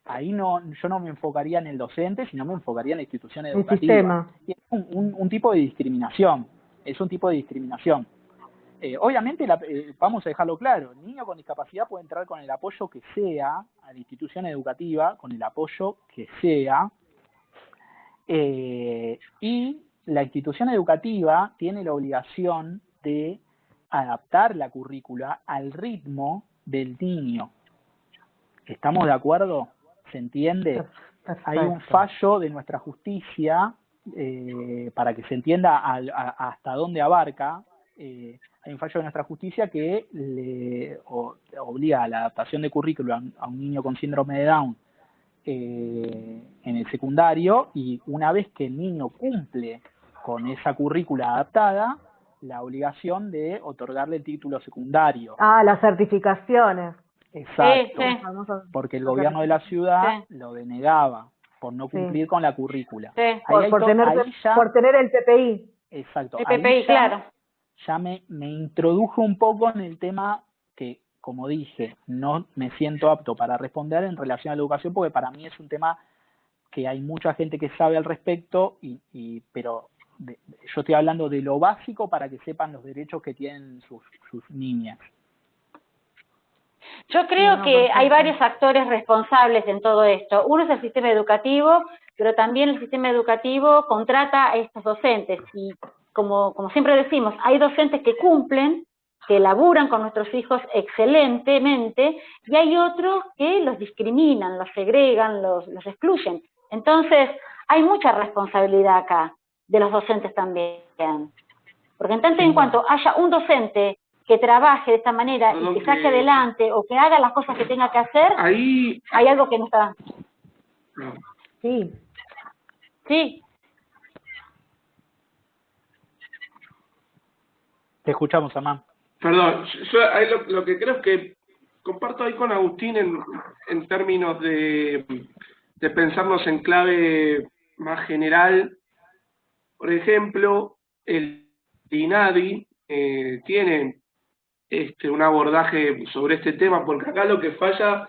Ahí yo no me enfocaría en el docente, sino me enfocaría en la institución El educativa. sistema. Y es un tipo de discriminación, es un tipo de discriminación. Obviamente, vamos a dejarlo claro, el niño con discapacidad puede entrar con el apoyo que sea a la institución educativa, con el apoyo que sea, y la institución educativa tiene la obligación de adaptar la currícula al ritmo del niño. ¿Estamos de acuerdo? ¿Se entiende? Perfecto. Hay un fallo de nuestra justicia, para que se entienda hasta dónde abarca, hay un fallo de nuestra justicia que obliga a la adaptación de currículum a un niño con síndrome de Down en el secundario, y una vez que el niño cumple con esa currícula adaptada, la obligación de otorgarle el título secundario. Ah, las certificaciones. Exacto, Sí. porque el gobierno de la ciudad lo denegaba por no cumplir con la currícula. Sí. Por tener el PPI. Exacto. El PPI, claro. Ya me introdujo un poco en el tema que, como dije, no me siento apto para responder en relación a la educación, porque para mí es un tema que hay mucha gente que sabe al respecto, pero yo estoy hablando de lo básico para que sepan los derechos que tienen sus niñas. Yo creo que hay varios actores responsables en todo esto. Uno es el sistema educativo, pero también el sistema educativo contrata a estos docentes. Y como siempre decimos, hay docentes que cumplen, que laburan con nuestros hijos excelentemente, y hay otros que los discriminan, los segregan, los excluyen. Entonces, hay mucha responsabilidad acá, de los docentes también. Porque en tanto y en cuanto haya un docente que trabaje de esta manera y que saque adelante o que haga las cosas que tenga que hacer, ahí hay algo que no está. Sí. Sí. Te escuchamos, Amán. Perdón, yo ahí lo que creo es que comparto ahí con Agustín en términos de pensarnos en clave más general. Por ejemplo, el INADI tiene un abordaje sobre este tema, porque acá lo que falla,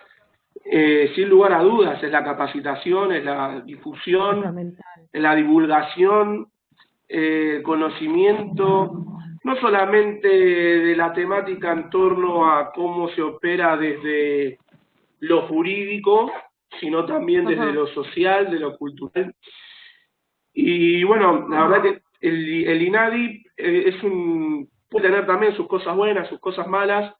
sin lugar a dudas, es la capacitación, es la difusión, es la divulgación, el conocimiento, no solamente de la temática en torno a cómo se opera desde lo jurídico, sino también desde lo social, de lo cultural. Y bueno, la verdad que el INADI puede tener también sus cosas buenas, sus cosas malas,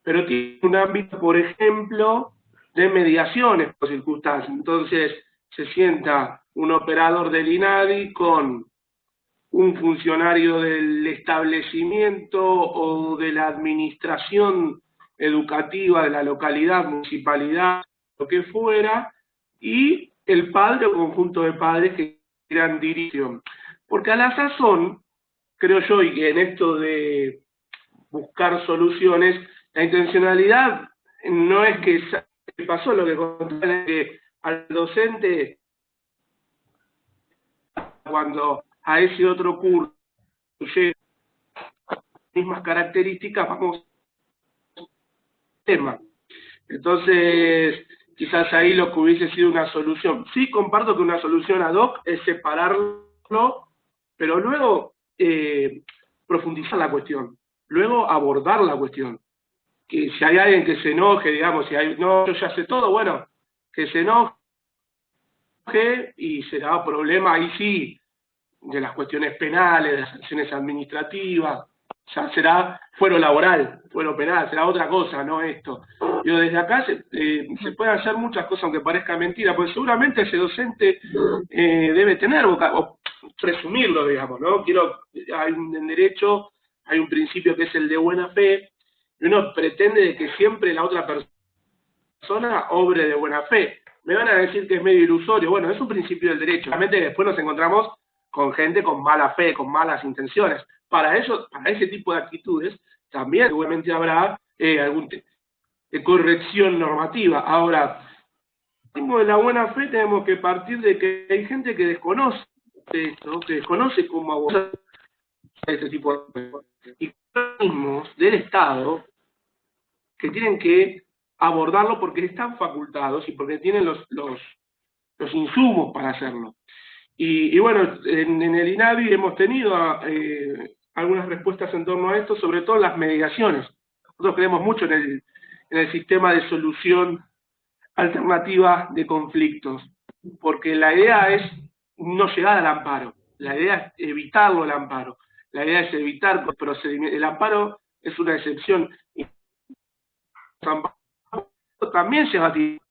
pero tiene un ámbito, por ejemplo, de mediaciones por circunstancias. Entonces, se sienta un operador del INADI con un funcionario del establecimiento o de la administración educativa de la localidad, municipalidad, lo que fuera, y el padre o conjunto de padres que quieran dirección. Porque a la sazón, creo yo, y que en esto de buscar soluciones, la intencionalidad no es que pasó lo que contaban, que al docente, cuando a ese otro curso llega mismas características, vamos tema. Entonces, quizás ahí lo que hubiese sido una solución. Sí, comparto que una solución ad hoc es separarlo, pero luego profundizar la cuestión, luego abordar la cuestión. Que si hay alguien que se enoje, digamos, si hay, no, yo ya sé todo, bueno, que se enoje y será problema, ahí sí, de las cuestiones penales, de las sanciones administrativas, ya será fuero laboral, fuero penal, será otra cosa, no esto. Yo desde acá se pueden hacer muchas cosas aunque parezca mentira, porque seguramente ese docente debe tener o presumirlo, digamos, ¿no? En derecho hay un principio que es el de buena fe, y uno pretende de que siempre la otra persona obre de buena fe. Me van a decir que es medio ilusorio, bueno, es un principio del derecho. Realmente después nos encontramos con gente con mala fe, con malas intenciones. Para ese tipo de actitudes, también seguramente habrá algún corrección normativa. Ahora, de la buena fe tenemos que partir de que hay gente que desconoce esto, que desconoce cómo abordar este tipo de cosas. Y organismos del Estado que tienen que abordarlo porque están facultados y porque tienen los insumos para hacerlo. Y bueno, en el INADI hemos tenido algunas respuestas en torno a esto, sobre todo las mediaciones. Nosotros creemos mucho en el sistema de solución alternativa de conflictos, porque la idea es no llegar al amparo, la idea es evitarlo el amparo, la idea es evitar el procedimiento. El amparo es una excepción. Y el amparo también lleva a tiempo.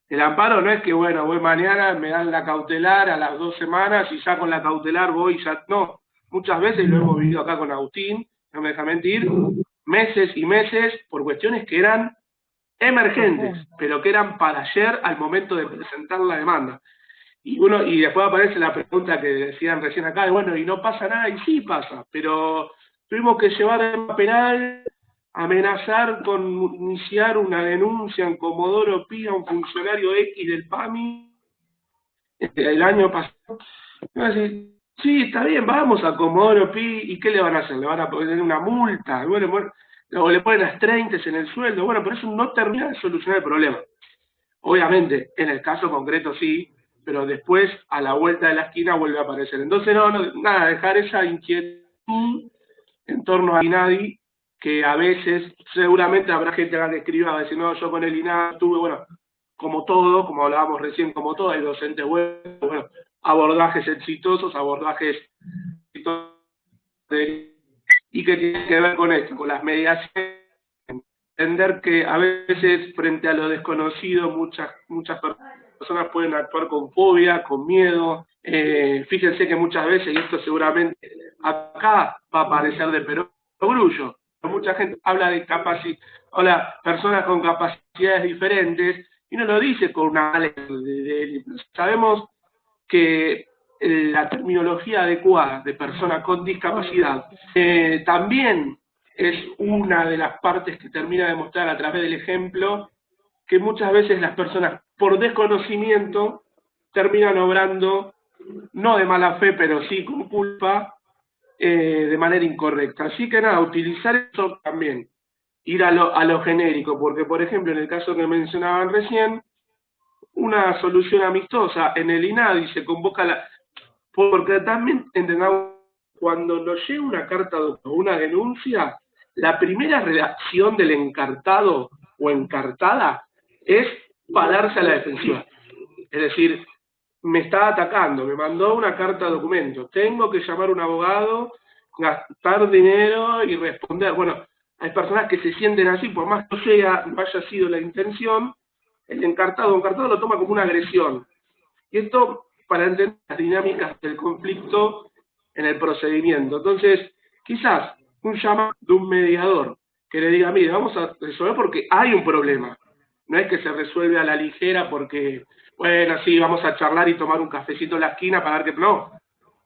El amparo no es que, bueno, voy mañana, me dan la cautelar a las 2 semanas y ya con la cautelar voy, ya no. Muchas veces lo hemos vivido acá con Agustín, no me deja mentir, meses y meses por cuestiones que eran emergentes, pero que eran para ayer al momento de presentar la demanda. Y después aparece la pregunta que decían recién acá, bueno, y no pasa nada, y sí pasa, pero tuvimos que llevar a penal, amenazar con iniciar una denuncia en Comodoro Pi a un funcionario X del PAMI el año pasado. Y van a decir, sí, está bien, vamos a Comodoro Pi, ¿y qué le van a hacer? ¿Le van a poner una multa? Bueno, o le ponen las 30 en el sueldo, bueno, pero eso no termina de solucionar el problema. Obviamente, en el caso concreto sí, pero después, a la vuelta de la esquina, vuelve a aparecer. Entonces, nada, dejar esa inquietud en torno a INADI, que a veces, seguramente habrá gente que escriba, va a decir, no, yo con el INADI tuve, bueno, como todo, como hablábamos recién, como todo, hay docentes buenos, bueno, abordajes exitosos, y que tiene que ver con esto, con las mediaciones, entender que a veces frente a lo desconocido muchas personas pueden actuar con fobia, con miedo. Fíjense que muchas veces, y esto seguramente acá va a aparecer de perogrullo, mucha gente habla de personas con capacidades diferentes, y no lo dice con una sabemos que la terminología adecuada de persona con discapacidad también es una de las partes que termina de mostrar a través del ejemplo que muchas veces las personas por desconocimiento terminan obrando no de mala fe pero sí con culpa de manera incorrecta. Así que nada, utilizar eso también, ir a lo genérico, porque por ejemplo en el caso que mencionaban recién, una solución amistosa en el INADI se convoca porque también entendamos, cuando nos llega una carta o una denuncia, la primera reacción del encartado o encartada es pararse a la defensiva. Es decir, me está atacando, me mandó una carta de documento, tengo que llamar a un abogado, gastar dinero y responder. Bueno, hay personas que se sienten así, por más que no haya sido la intención, el encartado lo toma como una agresión. Y esto para entender las dinámicas del conflicto en el procedimiento. Entonces, quizás un llamado de un mediador que le diga, mire, vamos a resolver porque hay un problema. No es que se resuelve a la ligera porque, bueno, sí, vamos a charlar y tomar un cafecito en la esquina para ver que no.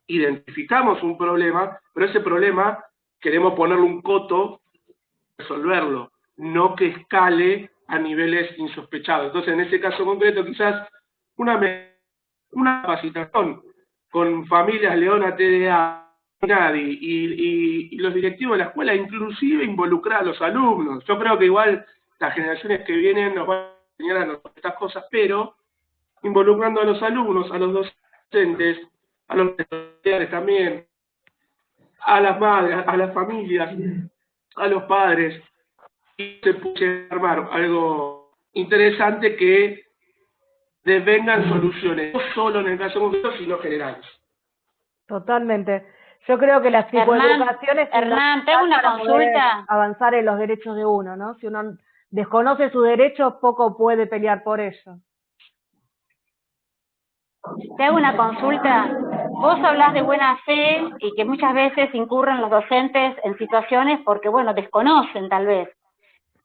Identificamos un problema, pero ese problema queremos ponerle un coto, resolverlo, no que escale a niveles insospechados. Entonces, en ese caso concreto, quizás una capacitación con familias Leona, TDA, NADI y los directivos de la escuela, inclusive involucrar a los alumnos. Yo creo que igual las generaciones que vienen nos van a enseñar a nosotros estas cosas, pero involucrando a los alumnos, a los docentes, a los estudiantes también, a las madres, a las familias, a los padres, y se puede armar algo interesante que devengan soluciones, no solo en el caso concreto, sino generales. Totalmente. Yo creo que la psicoeducación es Hernán, tengo una para poder consulta. avanzar en los derechos de uno, ¿no? Si uno desconoce sus derechos, poco puede pelear por ellos. Te hago una consulta. Vos hablás de buena fe y que muchas veces incurren los docentes en situaciones porque, bueno, desconocen tal vez.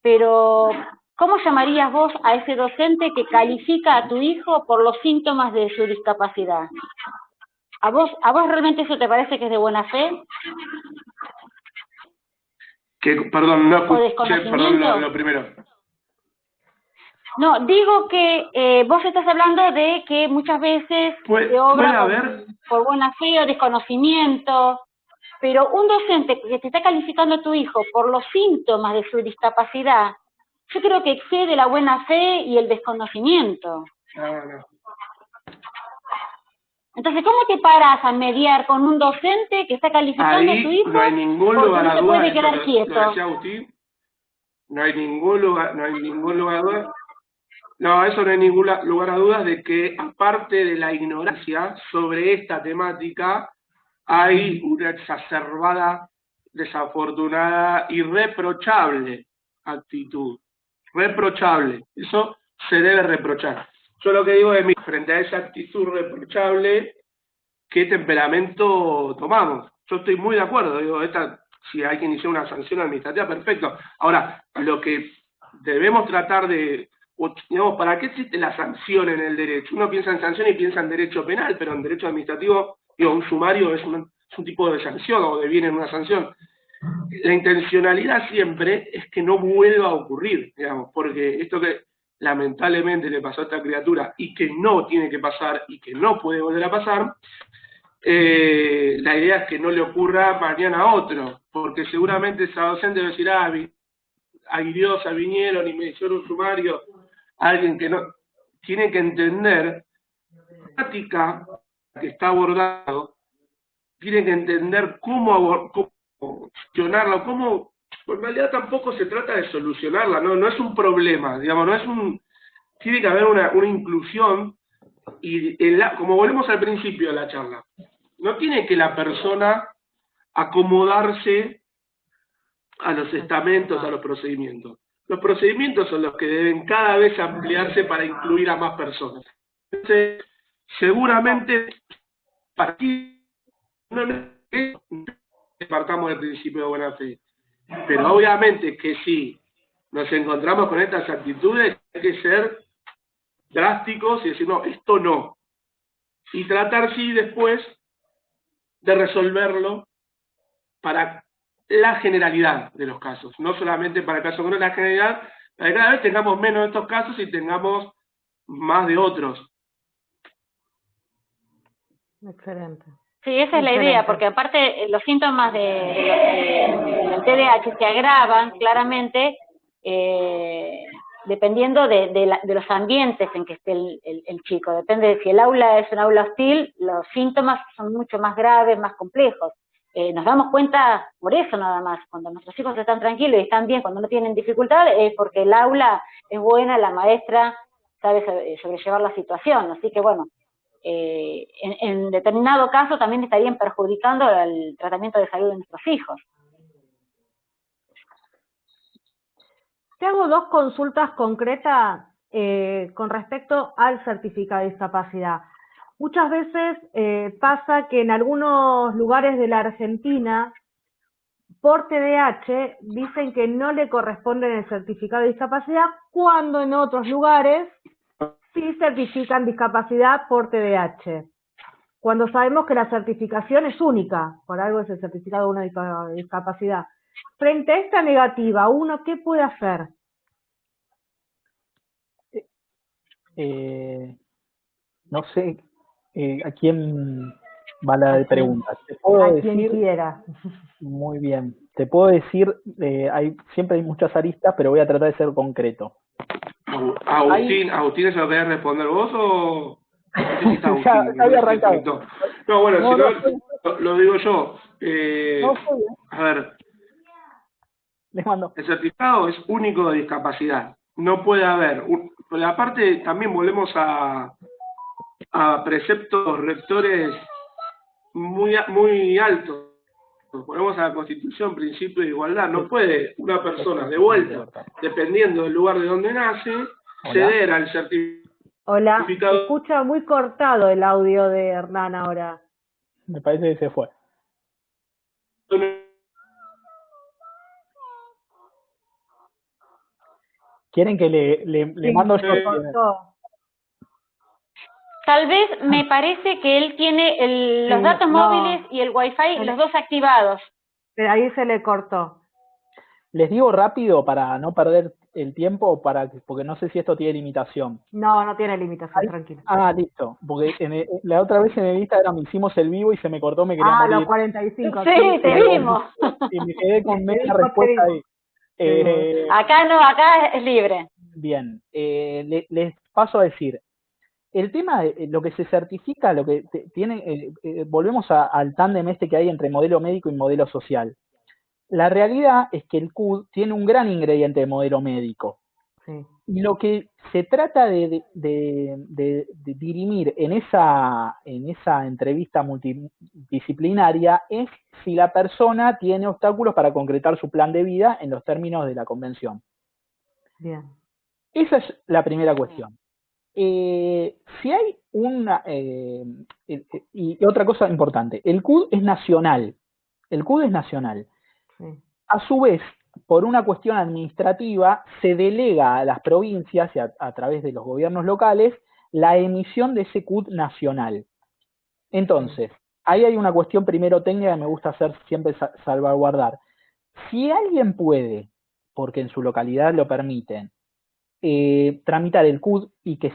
Pero, ¿cómo llamarías vos a ese docente que califica a tu hijo por los síntomas de su discapacidad? ¿A vos realmente eso te parece que es de buena fe? Perdón, no ¿O escuché, perdón lo primero. No, digo que vos estás hablando de que muchas veces se obra por buena fe o desconocimiento, pero un docente que te está calificando a tu hijo por los síntomas de su discapacidad, yo creo que excede la buena fe y el desconocimiento. No. Entonces, ¿cómo te paras a mediar con un docente que está calificando a tu hijo? No hay ningún porque lugar no a se dudas, puede quedar quieto. lo decía Agustín, no hay ningún lugar a dudas. No, eso no hay ningún lugar a dudas de que, aparte de la ignorancia sobre esta temática, hay una exacerbada, desafortunada, irreprochable actitud. Reprochable. Eso se debe reprochar. Yo lo que digo es, frente a esa actitud reprochable, ¿qué temperamento tomamos? Yo estoy muy de acuerdo. Digo, si hay que iniciar una sanción administrativa, perfecto. Ahora, lo que debemos tratar de... digamos, ¿para qué existe la sanción en el derecho? Uno piensa en sanción y piensa en derecho penal, pero en derecho administrativo, digo, un sumario es un tipo de sanción o deviene en una sanción. La intencionalidad siempre es que no vuelva a ocurrir, digamos, porque esto que lamentablemente le pasó a esta criatura y que no tiene que pasar y que no puede volver a pasar, la idea es que no le ocurra mañana a otro, porque seguramente esa docente va a decir, aguiliosa vinieron y me hicieron un sumario, alguien que no tiene que entender la práctica que está abordado, tiene que entender cómo gestionarla, en realidad tampoco se trata de solucionarla, no es un problema, digamos, tiene que haber una inclusión, y como volvemos al principio de la charla, no tiene que la persona acomodarse a los estamentos, a los procedimientos. Los procedimientos son los que deben cada vez ampliarse para incluir a más personas. Entonces, seguramente, partamos del principio de buena fe. Pero obviamente que si nos encontramos con estas actitudes, hay que ser drásticos y decir, no, esto no. Y tratar, sí, después de resolverlo para la generalidad de los casos, no solamente para el caso con la generalidad, para que cada vez tengamos menos de estos casos y tengamos más de otros. Excelente. Sí, esa es la idea, porque aparte los síntomas del TDAH se agravan claramente dependiendo de los ambientes en que esté el chico. Depende de si el aula es un aula hostil, los síntomas son mucho más graves, más complejos. Nos damos cuenta por eso nada más, cuando nuestros hijos están tranquilos y están bien, cuando no tienen dificultad, es porque el aula es buena, la maestra sabe sobrellevar la situación. Así que bueno, en determinado caso también estarían perjudicando el tratamiento de salud de nuestros hijos. Te hago dos consultas concretas con respecto al certificado de discapacidad. Muchas veces pasa que en algunos lugares de la Argentina, por TDAH, dicen que no le corresponde el certificado de discapacidad, cuando en otros lugares sí certifican discapacidad por TDAH. Cuando sabemos que la certificación es única, por algo es el certificado de una discapacidad. Frente a esta negativa, ¿uno qué puede hacer? No sé a quién va la de preguntas. Te puedo decir, quien quiera. Muy bien. Te puedo decir, siempre hay muchas aristas, pero voy a tratar de ser concreto. Agustín, ¿eso lo querés responder vos o...? Ya había arrancado. No, bueno, si no, lo digo yo. A ver, les mando. El certificado es único de discapacidad. No puede haber. Pero aparte, también volvemos a preceptos rectores muy altos. Ponemos a la Constitución principio de igualdad. No puede una persona, de vuelta, dependiendo del lugar de donde nace, ceder al certificado. Hola, se escucha muy cortado el audio de Hernán ahora. Me parece que se fue. ¿Quieren que le mando yo? Tal vez me parece que él tiene los datos móviles y el Wi-Fi, los dos activados. Pero ahí se le cortó. Les digo rápido para no perder el tiempo, porque no sé si esto tiene limitación. No tiene limitación, tranquilo. Listo. Porque la otra vez en el Instagram hicimos el vivo y se me cortó, me quería morir. Los 45. Sí, te vimos. Y me quedé con media respuesta ahí. Acá es libre. Bien. Les paso a decir. El tema de lo que se certifica, lo que tiene, volvemos al tándem que hay entre modelo médico y modelo social. La realidad es que el CUD tiene un gran ingrediente de modelo médico. Sí. Y lo que se trata de dirimir en esa entrevista multidisciplinaria es si la persona tiene obstáculos para concretar su plan de vida en los términos de la convención. Bien. Esa es la primera cuestión. Si hay y otra cosa importante, el CUD es nacional. El CUD es nacional. Sí. A su vez, por una cuestión administrativa, se delega a las provincias y a través de los gobiernos locales la emisión de ese CUD nacional. Entonces, ahí hay una cuestión primero técnica que me gusta hacer siempre salvaguardar. Si alguien puede, porque en su localidad lo permiten, tramitar el CUD y que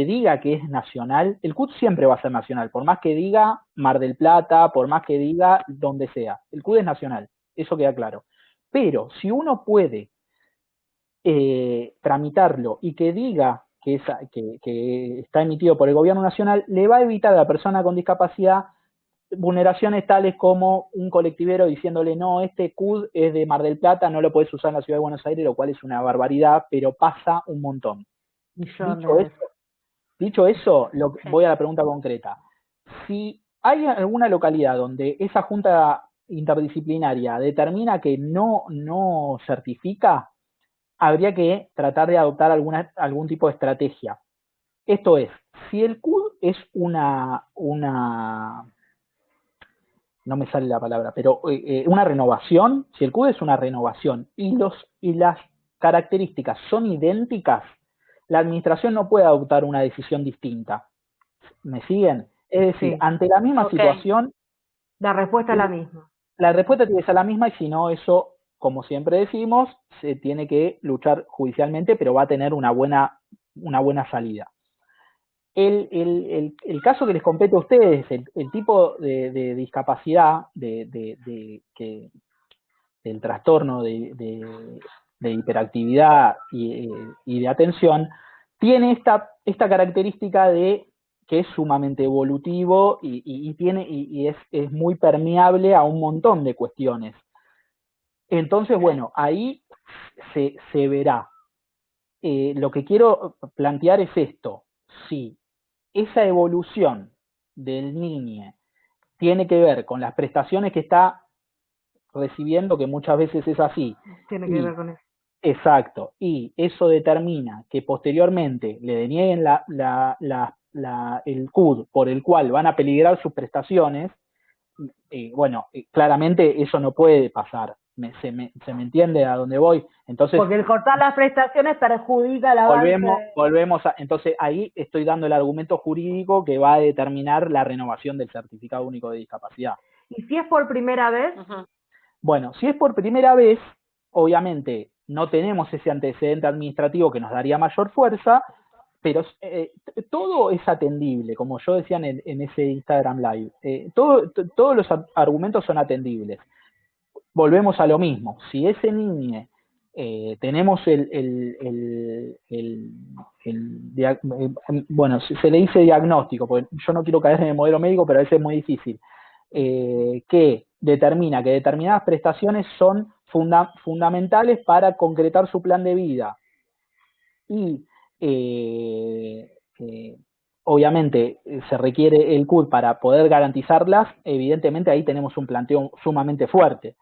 diga que es nacional, el CUD siempre va a ser nacional, por más que diga Mar del Plata, por más que diga donde sea, el CUD es nacional, eso queda claro. Pero si uno puede tramitarlo y que diga que está emitido por el gobierno nacional, le va a evitar a la persona con discapacidad vulneraciones tales como un colectivero diciéndole no, este CUD es de Mar del Plata, no lo puedes usar en la ciudad de Buenos Aires, lo cual es una barbaridad, pero pasa un montón. Dicho eso, voy a la pregunta concreta. Si hay alguna localidad donde esa junta interdisciplinaria determina que no certifica, habría que tratar de adoptar algún tipo de estrategia. Esto es, si el CUD es no me sale la palabra, pero una renovación, si el CUD es una renovación y las características son idénticas, la administración no puede adoptar una decisión distinta. ¿Me siguen? Es decir, ante la misma situación... La respuesta es la misma. La respuesta tiene que ser la misma y si no, eso, como siempre decimos, se tiene que luchar judicialmente, pero va a tener una buena salida. El caso que les compete a ustedes, el tipo de discapacidad, del trastorno de hiperactividad y de atención, tiene esta característica de que es sumamente evolutivo y es muy permeable a un montón de cuestiones. Entonces, bueno, ahí se verá. Lo que quiero plantear es esto. Sí, esa evolución del niño tiene que ver con las prestaciones que está recibiendo, que muchas veces es así. Tiene que ver con eso. Exacto. Y eso determina que posteriormente le denieguen el CUD por el cual van a peligrar sus prestaciones. Claramente eso no puede pasar. ¿Se me entiende a dónde voy? Entonces, porque el cortar las prestaciones perjudica la avance. Entonces ahí estoy dando el argumento jurídico que va a determinar la renovación del certificado único de discapacidad. ¿Y si es por primera vez? Bueno, si es por primera vez, obviamente no tenemos ese antecedente administrativo que nos daría mayor fuerza, pero todo es atendible, como yo decía en ese Instagram Live. Todos los argumentos son atendibles. Volvemos a lo mismo. Si ese niño tenemos bueno, se le dice diagnóstico, porque yo no quiero caer en el modelo médico, pero a veces es muy difícil, que determina que determinadas prestaciones son fundamentales para concretar su plan de vida. Y obviamente se requiere el CUD para poder garantizarlas, evidentemente ahí tenemos un planteo sumamente fuerte.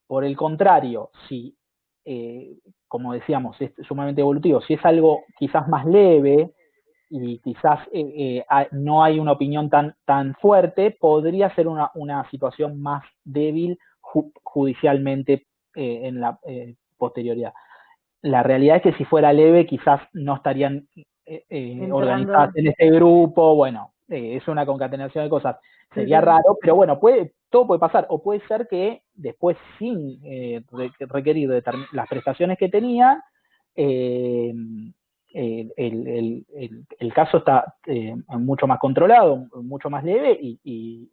Por el contrario, si, como decíamos, es sumamente evolutivo, si es algo quizás más leve y quizás no hay una opinión tan fuerte, podría ser una situación más débil judicialmente en la posterioridad. La realidad es que si fuera leve quizás no estarían organizadas en este grupo, bueno, es una concatenación de cosas, sería raro, pero bueno, todo puede pasar, o puede ser que después sin requerir las prestaciones que tenían, el caso está mucho más controlado, mucho más leve y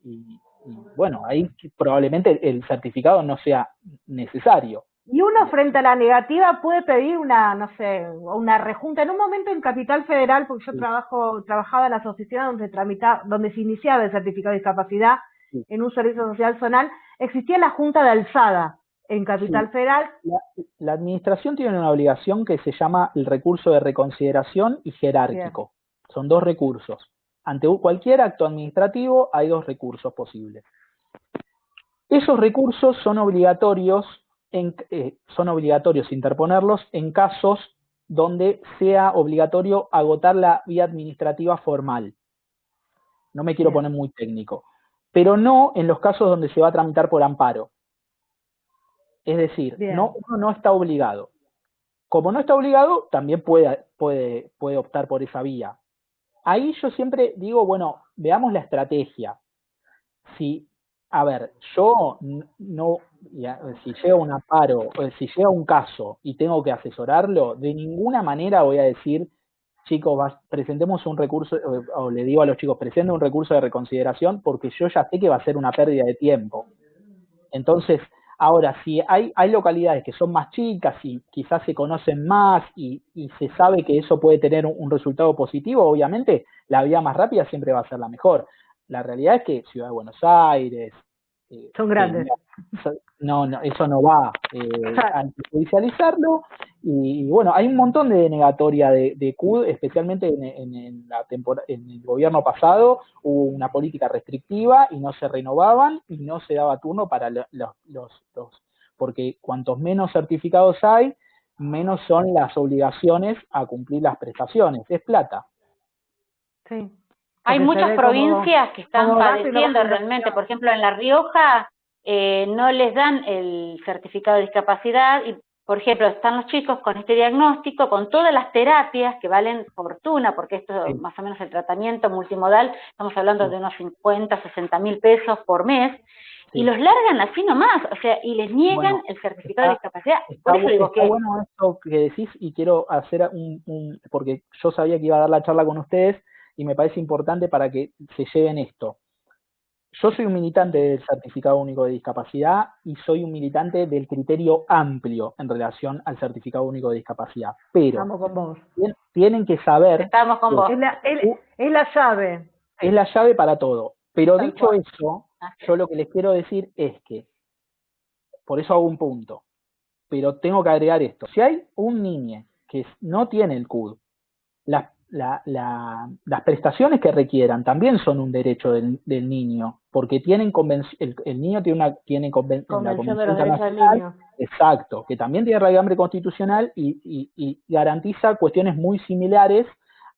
bueno, ahí probablemente el certificado no sea necesario. Y uno frente a la negativa puede pedir una, no sé, una rejunta. En un momento en Capital Federal, porque yo trabajaba en las oficinas donde se iniciaba el certificado de discapacidad en un servicio social zonal, existía la Junta de Alzada en Capital Federal. La administración tiene una obligación que se llama el recurso de reconsideración y jerárquico. Son 2 recursos. Ante cualquier acto administrativo hay 2 recursos posibles. Esos recursos son obligatorios interponerlos en casos donde sea obligatorio agotar la vía administrativa formal. No me quiero poner muy técnico, pero no en los casos donde se va a tramitar por amparo. Es decir, uno no está obligado. Como no está obligado, también puede optar por esa vía. Ahí yo siempre digo, bueno, veamos la estrategia. A ver, yo no, si llega un amparo, si llega un caso y tengo que asesorarlo, de ninguna manera voy a decir, chicos, presentemos un recurso, o le digo a los chicos, presenten un recurso de reconsideración, porque yo ya sé que va a ser una pérdida de tiempo. Entonces, ahora, si hay localidades que son más chicas y quizás se conocen más y se sabe que eso puede tener un resultado positivo, obviamente la vía más rápida siempre va a ser la mejor. La realidad es que Ciudad de Buenos Aires... son grandes. No, eso no va a judicializarlo. Y bueno, hay un montón de denegatoria de CUD, especialmente en el gobierno pasado, hubo una política restrictiva y no se renovaban y no se daba turno para porque cuantos menos certificados hay, menos son las obligaciones a cumplir las prestaciones. Es plata. Sí. Hay muchas provincias que están padeciendo realmente, por ejemplo en La Rioja no les dan el certificado de discapacidad y, por ejemplo, están los chicos con este diagnóstico, con todas las terapias que valen fortuna, porque esto más o menos el tratamiento multimodal, estamos hablando de unos 50, 60 mil pesos por mes, y los largan así nomás, o sea, y les niegan el certificado de discapacidad. Por eso digo que... bueno esto que decís, y quiero hacer porque yo sabía que iba a dar la charla con ustedes, y me parece importante para que se lleven esto. Yo soy un militante del Certificado Único de Discapacidad y soy un militante del criterio amplio en relación al Certificado Único de Discapacidad. Pero estamos con vos. Tienen que saber... Estamos con vos. Es la llave. Es la llave para todo. Pero dicho eso, yo lo que les quiero decir es que, por eso hago un punto, pero tengo que agregar esto. Si hay un niño que no tiene el CUD, las prestaciones que requieran también son un derecho del niño, porque tienen el niño tiene la Convención de los Derechos del Niño. Exacto, que también tiene raigambre constitucional y garantiza cuestiones muy similares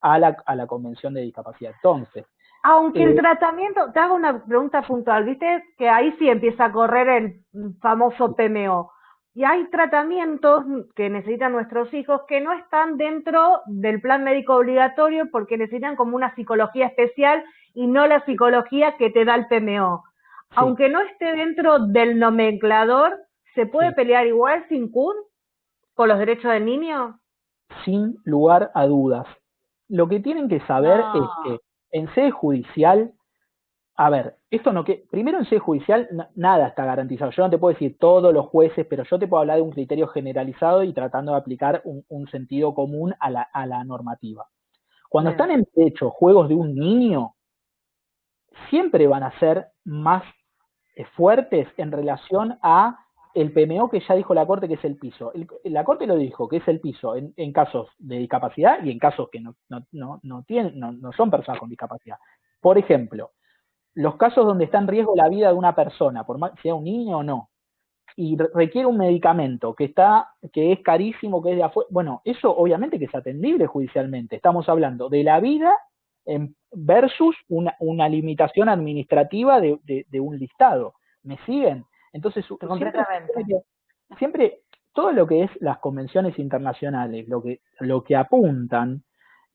a la Convención de Discapacidad. Entonces, aunque el tratamiento, te hago una pregunta puntual, viste que ahí sí empieza a correr el famoso PMO. Y hay tratamientos que necesitan nuestros hijos que no están dentro del plan médico obligatorio porque necesitan como una psicología especial y no la psicología que te da el PMO. Sí. Aunque no esté dentro del nomenclador, ¿se puede pelear igual sin CUD por los derechos del niño? Sin lugar a dudas. Lo que tienen que saber es que en sede judicial, a ver, primero en sede judicial nada está garantizado. Yo no te puedo decir todos los jueces, pero yo te puedo hablar de un criterio generalizado y tratando de aplicar un sentido común a la normativa. Cuando están en derecho juegos de un niño, siempre van a ser más fuertes en relación a el PMO que ya dijo la Corte que es el piso. La Corte lo dijo, que es el piso en casos de discapacidad y en casos que no son personas con discapacidad. Por ejemplo, los casos donde está en riesgo la vida de una persona, por más sea un niño o no, y requiere un medicamento que es carísimo, que es de afuera, bueno, eso obviamente que es atendible judicialmente. Estamos hablando de la vida versus una limitación administrativa de un listado. ¿Me siguen? Entonces, siempre todo lo que es las convenciones internacionales, lo que apuntan,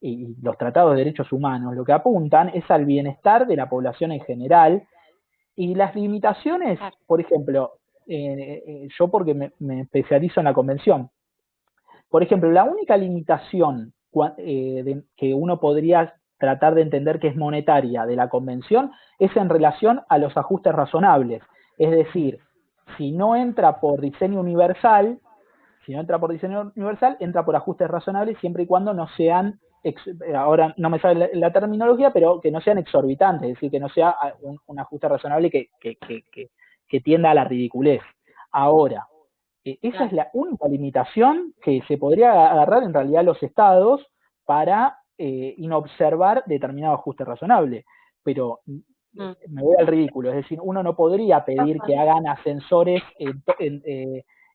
y los tratados de derechos humanos, lo que apuntan es al bienestar de la población en general, y las limitaciones, por ejemplo, yo porque me especializo en la convención, por ejemplo, la única limitación que uno podría tratar de entender que es monetaria de la convención es en relación a los ajustes razonables. Es decir, si no entra por diseño universal, entra por ajustes razonables siempre y cuando no sean, ahora no me sale la terminología, pero que no sean exorbitantes, es decir, que no sea un ajuste razonable que tienda a la ridiculez. Ahora, esa es la única limitación que se podría agarrar en realidad los estados para inobservar determinado ajuste razonable. Pero me voy al ridículo, es decir, uno no podría pedir que hagan ascensores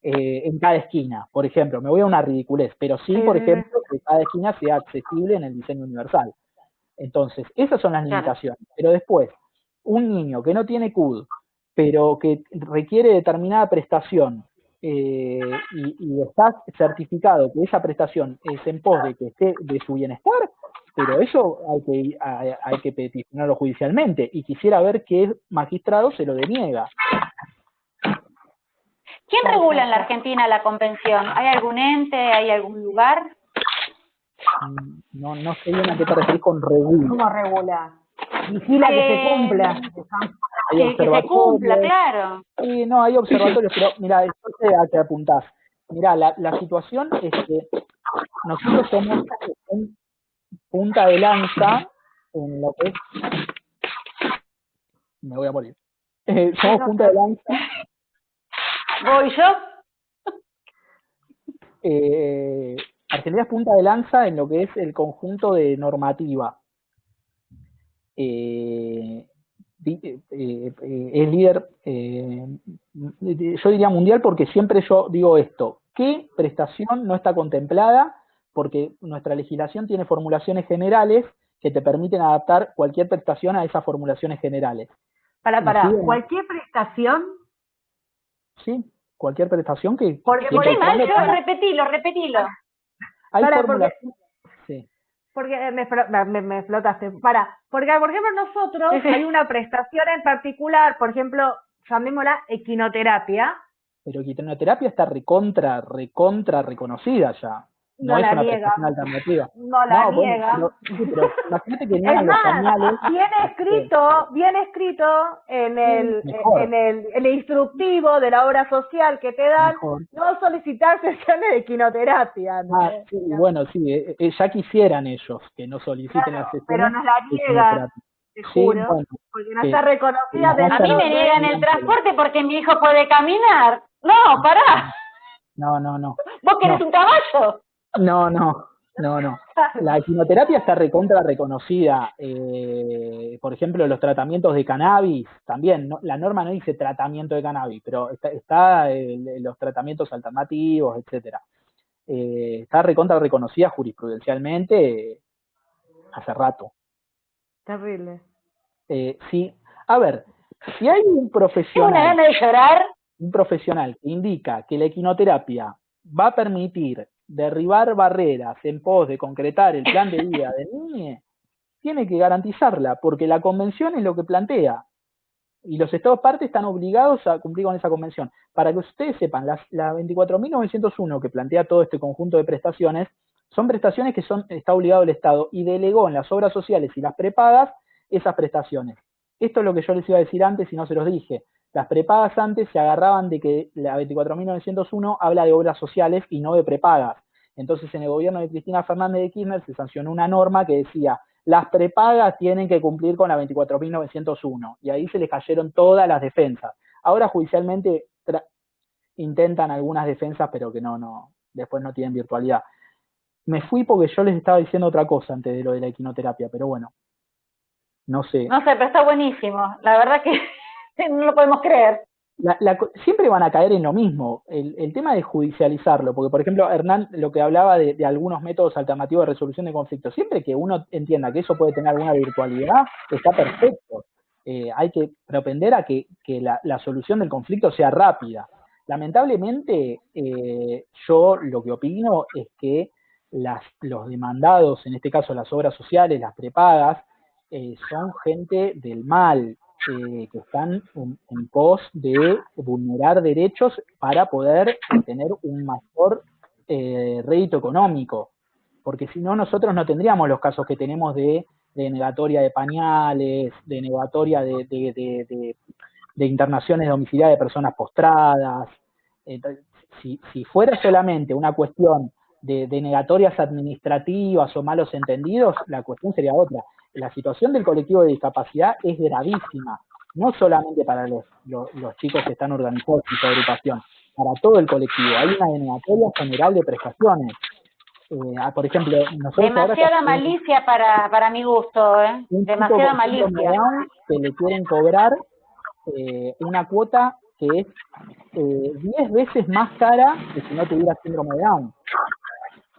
en cada esquina, por ejemplo, me voy a una ridiculez, pero sí, por ejemplo, que cada esquina sea accesible en el diseño universal. Entonces, esas son las limitaciones. Pero después, un niño que no tiene CUD, pero que requiere determinada prestación, y está certificado que esa prestación es en pos de que esté de su bienestar, pero eso hay que peticionarlo judicialmente, y quisiera ver qué magistrado se lo deniega. ¿Quién regula en la Argentina la convención? ¿Hay algún ente? ¿Hay algún lugar? No sé bien a qué te referís con regula. ¿Cómo regula? Vigila que se cumpla. Que se cumpla, claro. Sí, no, hay observatorios, pero mira, eso a que apuntás. Mira, la situación es que nosotros somos un punta de lanza en lo que es... Me voy a morir. Somos punta de lanza. ¿Voy yo? Argentina es punta de lanza en lo que es el conjunto de normativa. Es líder, yo diría mundial, porque siempre yo digo esto: ¿qué prestación no está contemplada? Porque nuestra legislación tiene formulaciones generales que te permiten adaptar cualquier prestación a esas formulaciones generales. ¿Cualquier prestación? Sí, cualquier prestación que... Porque por ahí mal, repetilo. Hay formulaciones... Sí. Porque me flotaste. Porque, por ejemplo, nosotros hay una prestación en particular, por ejemplo, llamémosla equinoterapia. Pero equinoterapia está recontra reconocida ya. No es una prestación alternativa. No la niega. Pero imagínate que niegan los pañales. Viene escrito en el instructivo de la obra social que te dan, no solicitar sesiones de equinoterapia. ¿no? Sí, bueno, sí, ya quisieran ellos que no soliciten las sesiones. Pero nos la niegan, te juro, porque no está reconocida. A mí me niegan el transporte porque mi hijo puede caminar. No, pará. No. ¿Vos querés un caballo? No. La equinoterapia está recontra reconocida. Por ejemplo, los tratamientos de cannabis, también, la norma no dice tratamiento de cannabis, pero está los tratamientos alternativos, etcétera. Está recontra reconocida jurisprudencialmente hace rato. Terrible. Sí, a ver, si hay un profesional... ¿Una gana de llorar? Un profesional que indica que la equinoterapia va a permitir derribar barreras en pos de concretar el plan de vida del niño, tiene que garantizarla, porque la convención es lo que plantea, y los estados partes están obligados a cumplir con esa convención. Para que ustedes sepan, la 24.901 que plantea todo este conjunto de prestaciones, son prestaciones que está obligado el Estado, y delegó en las obras sociales y las prepagas esas prestaciones. Esto es lo que yo les iba a decir antes y no se los dije. Las prepagas antes se agarraban de que la 24.901 habla de obras sociales y no de prepagas. Entonces, en el gobierno de Cristina Fernández de Kirchner se sancionó una norma que decía: las prepagas tienen que cumplir con la 24.901, y ahí se les cayeron todas las defensas. Ahora judicialmente intentan algunas defensas, pero que después no tienen virtualidad. Me fui porque yo les estaba diciendo otra cosa antes de lo de la equinoterapia, pero bueno. No sé. No sé, pero está buenísimo. La verdad que no lo podemos creer. Siempre van a caer en lo mismo, el tema de judicializarlo, porque por ejemplo Hernán lo que hablaba de algunos métodos alternativos de resolución de conflictos, siempre que uno entienda que eso puede tener alguna virtualidad, está perfecto. Hay que propender a que la solución del conflicto sea rápida. Lamentablemente, yo lo que opino es que los demandados, en este caso las obras sociales, las prepagas, son gente del mal, que están en pos de vulnerar derechos para poder tener un mayor rédito económico, porque si no nosotros no tendríamos los casos que tenemos de denegatoria de pañales, de denegatoria de internaciones domiciliares de personas postradas. Entonces, si fuera solamente una cuestión de denegatorias administrativas o malos entendidos, la cuestión sería otra. La situación del colectivo de discapacidad es gravísima, no solamente para los chicos que están organizados en su agrupación, para todo el colectivo. Hay una denegatoria general de prestaciones. Por ejemplo, nosotros demasiada malicia para mi gusto, ¿eh? Demasiada malicia. Que le quieren cobrar una cuota que es 10 veces más cara que si no tuviera síndrome de Down.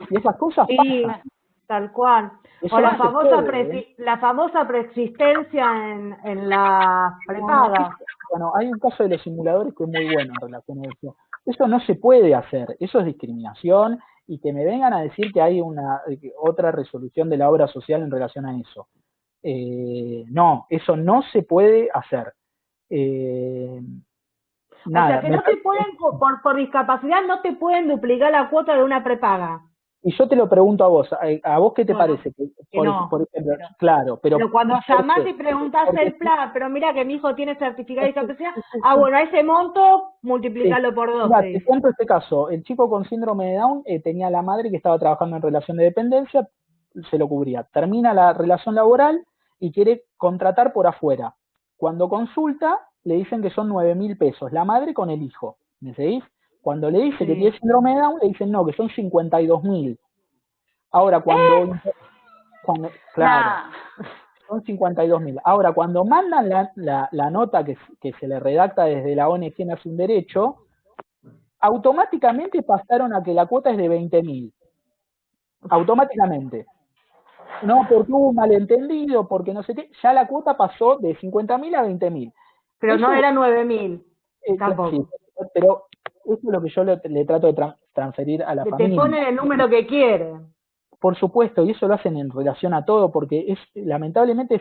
Y esas cosas pasan. Tal cual. Eso o la famosa persistencia en la prepaga. Bueno, hay un caso de los simuladores que es muy bueno en relación a eso. Eso no se puede hacer, eso es discriminación, y que me vengan a decir que hay otra resolución de la obra social en relación a eso. No, eso no se puede hacer. Nada, o sea, que no te pueden, por discapacidad, no te pueden duplicar la cuota de una prepaga. Y yo te lo pregunto a vos qué te parece? Por ejemplo, claro, pero cuando llamás y preguntás el plan, pero mira que mi hijo tiene certificado de discapacidad, bueno, a ese monto, multiplicarlo por 12. Mira, te cuento este caso, el chico con síndrome de Down tenía la madre que estaba trabajando en relación de dependencia, se lo cubría, termina la relación laboral y quiere contratar por afuera. Cuando consulta, le dicen que son 9.000 pesos, la madre con el hijo, ¿me seguís? Cuando le dice que tiene síndrome de Down, le dicen no, que son 52.000. Ahora, cuando claro, son 52.000. Ahora, cuando mandan la nota que se le redacta desde la ONG Nace un Derecho, automáticamente pasaron a que la cuota es de 20.000. Automáticamente. No, porque hubo un malentendido, porque no sé qué, ya la cuota pasó de 50.000 a 20.000. Pero eso, no era 9.000. Tampoco. Sí, pero eso es lo que yo le trato de transferir a la familia. Te ponen el número que quieren. Por supuesto, y eso lo hacen en relación a todo, porque lamentablemente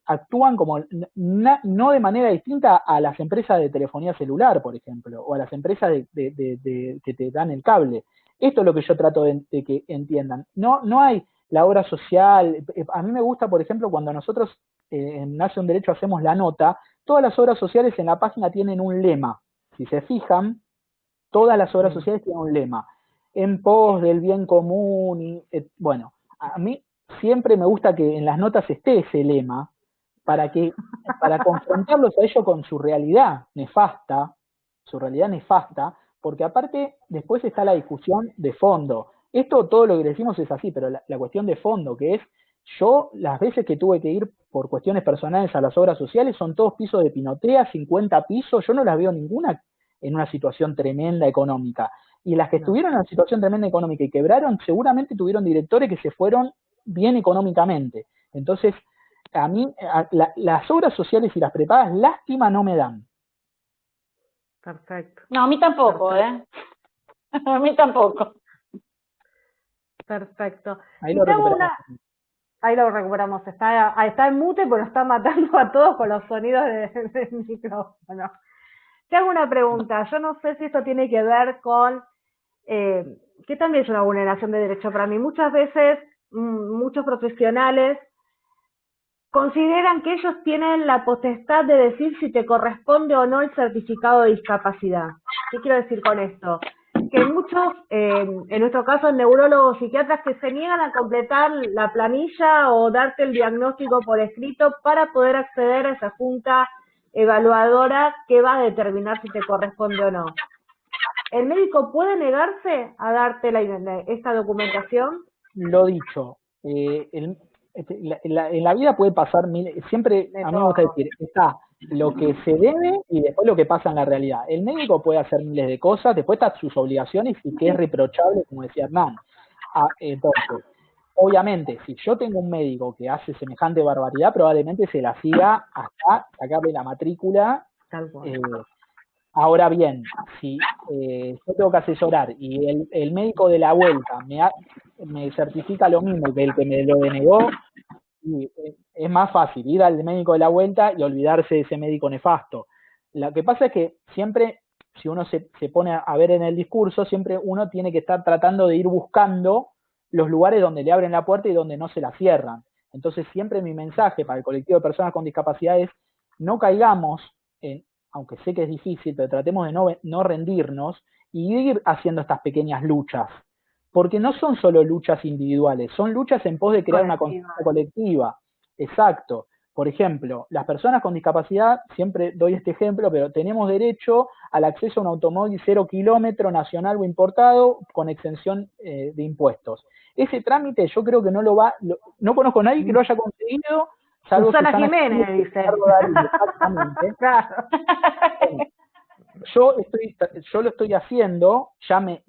actúan como no de manera distinta a las empresas de telefonía celular, por ejemplo, o a las empresas que te dan el cable. Esto es lo que yo trato de que entiendan. No hay la obra social. A mí me gusta, por ejemplo, cuando nosotros en Nace un Derecho hacemos la nota, todas las obras sociales en la página tienen un lema. Si se fijan, todas las obras sociales tienen un lema. En pos del bien común, bueno, a mí siempre me gusta que en las notas esté ese lema para confrontarlos a ellos con su realidad nefasta, porque aparte después está la discusión de fondo. Todo lo que decimos es así, pero la cuestión de fondo, que es, yo las veces que tuve que ir por cuestiones personales a las obras sociales son todos pisos de pinotea, 50 pisos, yo no las veo ninguna en una situación tremenda económica. Y las que estuvieron en una situación tremenda económica y quebraron, seguramente tuvieron directores que se fueron bien económicamente. Entonces, a mí, las obras sociales y las prepagas, lástima no me dan. Perfecto. No, a mí tampoco, A mí tampoco. Perfecto. Ahí lo recuperamos. Ahí lo recuperamos. Está en mute, pero está matando a todos con los sonidos del micrófono. Te hago una pregunta. Yo no sé si esto tiene que ver con que también es una vulneración de derecho para mí. Muchas veces, muchos profesionales consideran que ellos tienen la potestad de decir si te corresponde o no el certificado de discapacidad. ¿Qué quiero decir con esto? Que muchos, en nuestro caso, neurólogos, psiquiatras, que se niegan a completar la planilla o darte el diagnóstico por escrito para poder acceder a esa junta evaluadora que va a determinar si te corresponde o no. ¿El médico puede negarse a darte esta documentación? Lo dicho, en la vida puede pasar siempre, a mí me gusta decir, está lo que se debe y después lo que pasa en la realidad. El médico puede hacer miles de cosas, después están sus obligaciones y que es reprochable, como decía Hernán. Entonces, obviamente, si yo tengo un médico que hace semejante barbaridad, probablemente se la siga hasta sacarle la matrícula. Ahora bien, si yo tengo que asesorar y el médico de la vuelta me certifica lo mismo que el que me lo denegó, y es más fácil ir al médico de la vuelta y olvidarse de ese médico nefasto. Lo que pasa es que siempre, si uno se pone a ver en el discurso, siempre uno tiene que estar tratando de ir buscando los lugares donde le abren la puerta y donde no se la cierran. Entonces siempre mi mensaje para el colectivo de personas con discapacidad es no caigamos en, aunque sé que es difícil, pero tratemos de no rendirnos y ir haciendo estas pequeñas luchas. Porque no son solo luchas individuales, son luchas en pos de crear una conciencia colectiva. Exacto. Por ejemplo, las personas con discapacidad, siempre doy este ejemplo, pero tenemos derecho al acceso a un automóvil 0 kilómetro nacional o importado con exención de impuestos. Ese trámite yo creo que no conozco a nadie que lo haya conseguido, salvo Susana Jiménez, dice. Exactamente. Claro. Yo lo estoy haciendo, ya me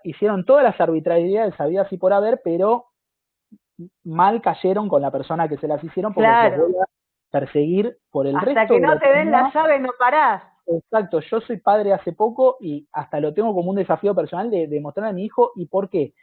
hicieron todas las arbitrariedades habidas y por haber, pero mal cayeron con la persona que se las hicieron porque los voy a perseguir por el resto. Hasta que no te den la llave no parás. Exacto, yo soy padre hace poco y hasta lo tengo como un desafío personal de mostrarle a mi hijo. ¿Y por qué?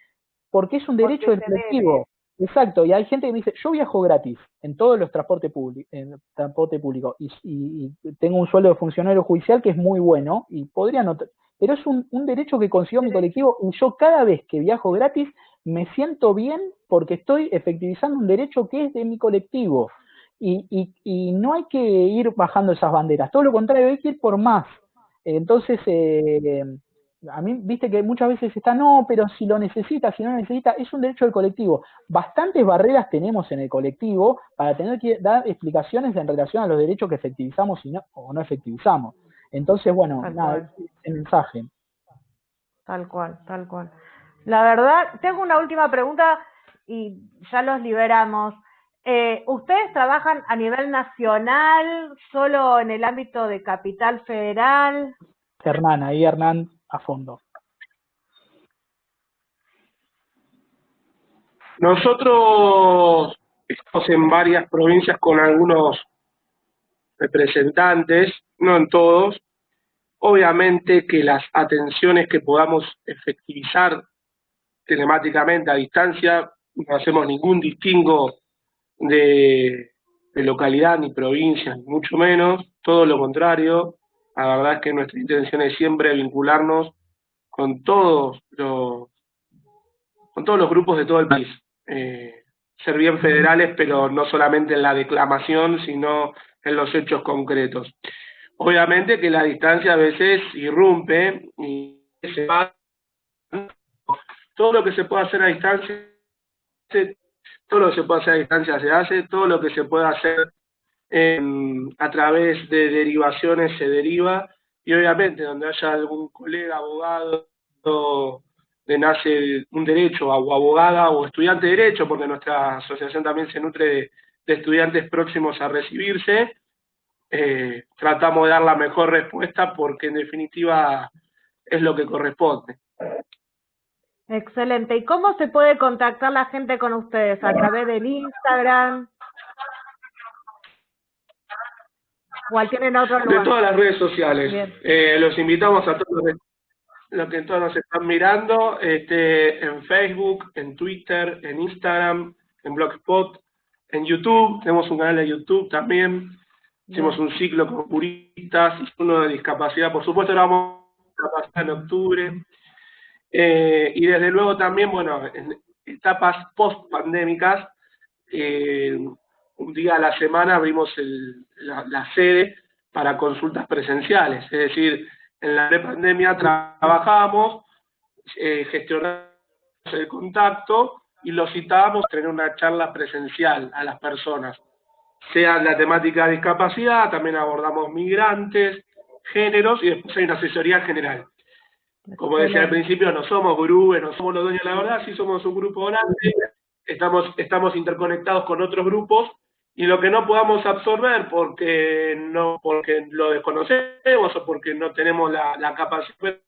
Porque es un derecho del colectivo. Exacto, y hay gente que me dice, yo viajo gratis en todos los transporte público y tengo un sueldo de funcionario judicial que es muy bueno y podría no, pero es un derecho que consiguió mi colectivo y yo cada vez que viajo gratis me siento bien porque estoy efectivizando un derecho que es de mi colectivo y no hay que ir bajando esas banderas, todo lo contrario, hay que ir por más. Entonces, a mí, viste que muchas veces está, no, pero si lo necesita, si no lo necesita, es un derecho del colectivo. Bastantes barreras tenemos en el colectivo para tener que dar explicaciones en relación a los derechos que efectivizamos o no efectivizamos. Entonces, bueno, el mensaje. Tal cual, tal cual. La verdad, tengo una última pregunta y ya los liberamos. ¿Ustedes trabajan a nivel nacional, solo en el ámbito de Capital Federal? Hernán a fondo. Nosotros estamos en varias provincias con algunos representantes, no en todos. Obviamente que las atenciones que podamos efectivizar telemáticamente a distancia, no hacemos ningún distingo de localidad ni provincia, ni mucho menos, todo lo contrario. La verdad es que nuestra intención es siempre vincularnos con todos los grupos de todo el país. Ser bien federales, pero no solamente en la declamación, sino en los hechos concretos. Obviamente que la distancia a veces irrumpe y se va. Todo lo que se puede hacer a distancia, todo lo que se puede hacer a distancia se hace, todo lo que se puede hacer a través de derivaciones se deriva, y obviamente donde haya algún colega abogado de nace un derecho o abogada o estudiante de derecho, porque nuestra asociación también se nutre de estudiantes próximos a recibirse, tratamos de dar la mejor respuesta porque en definitiva es lo que corresponde. Excelente. ¿Y cómo se puede contactar la gente con ustedes? ¿A través del Instagram? ¿O tienen otro lugar? De todas las redes sociales. Los invitamos a todos los que todos nos están mirando, en Facebook, en Twitter, en Instagram, en Blogspot, en YouTube. Tenemos un canal de YouTube también. Hicimos un ciclo con juristas, uno de discapacidad. Por supuesto, ahora vamos a pasar en octubre. Y desde luego también, bueno, en etapas post-pandémicas, un día a la semana abrimos la sede para consultas presenciales. Es decir, en la prepandemia trabajábamos, gestionábamos el contacto y lo citábamos a tener una charla presencial a las personas. Sea la temática de discapacidad, también abordamos migrantes, géneros y después hay una asesoría general. Como decía al principio, no somos gurúes, no somos los dueños de la verdad, sí somos un grupo grande estamos interconectados con otros grupos, y lo que no podamos absorber porque lo desconocemos o porque no tenemos la capacidad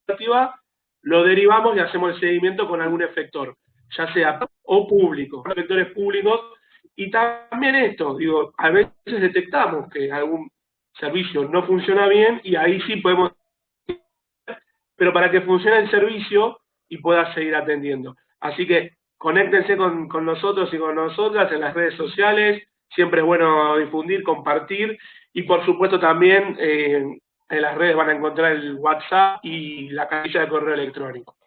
operativa, lo derivamos y hacemos el seguimiento con algún efector, ya sea o público, efectores públicos. Y también esto, digo, a veces detectamos que algún servicio no funciona bien y ahí sí podemos, pero para que funcione el servicio y pueda seguir atendiendo. Así que conéctense con nosotros y con nosotras en las redes sociales, siempre es bueno difundir, compartir, y por supuesto también en las redes van a encontrar el WhatsApp y la casilla de correo electrónico.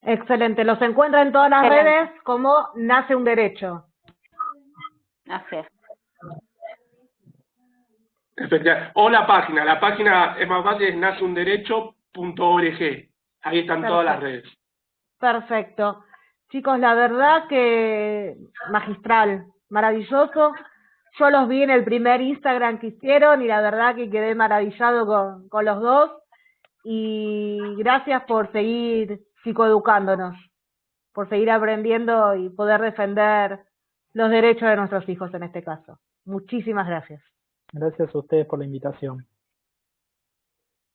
Excelente, los encuentra en todas las redes como Nace un Derecho. Así es. O la página es más fácil, es naceunderecho.org. Ahí están todas las redes. Perfecto. Chicos, la verdad que magistral, maravilloso. Yo los vi en el primer Instagram que hicieron y la verdad que quedé maravillado con los dos. Y gracias por seguir psicoeducándonos, por seguir aprendiendo y poder defender los derechos de nuestros hijos en este caso. Muchísimas gracias. Gracias a ustedes por la invitación.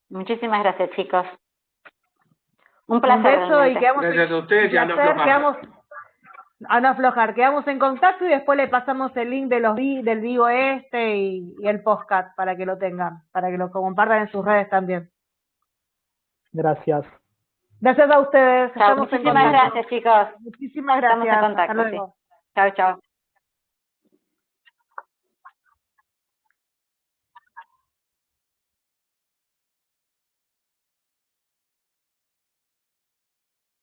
Muchísimas gracias, chicos. Un placer. Un beso y quedamos gracias a ustedes y a no aflojar. A no aflojar. Quedamos en contacto y después le pasamos el link de del vivo y el podcast para que lo tengan, para que lo compartan en sus redes también. Gracias. Gracias a ustedes. Chao, muchísimas gracias, chicos. Muchísimas gracias. Estamos en contacto. Hasta luego. Sí. Chao, chao.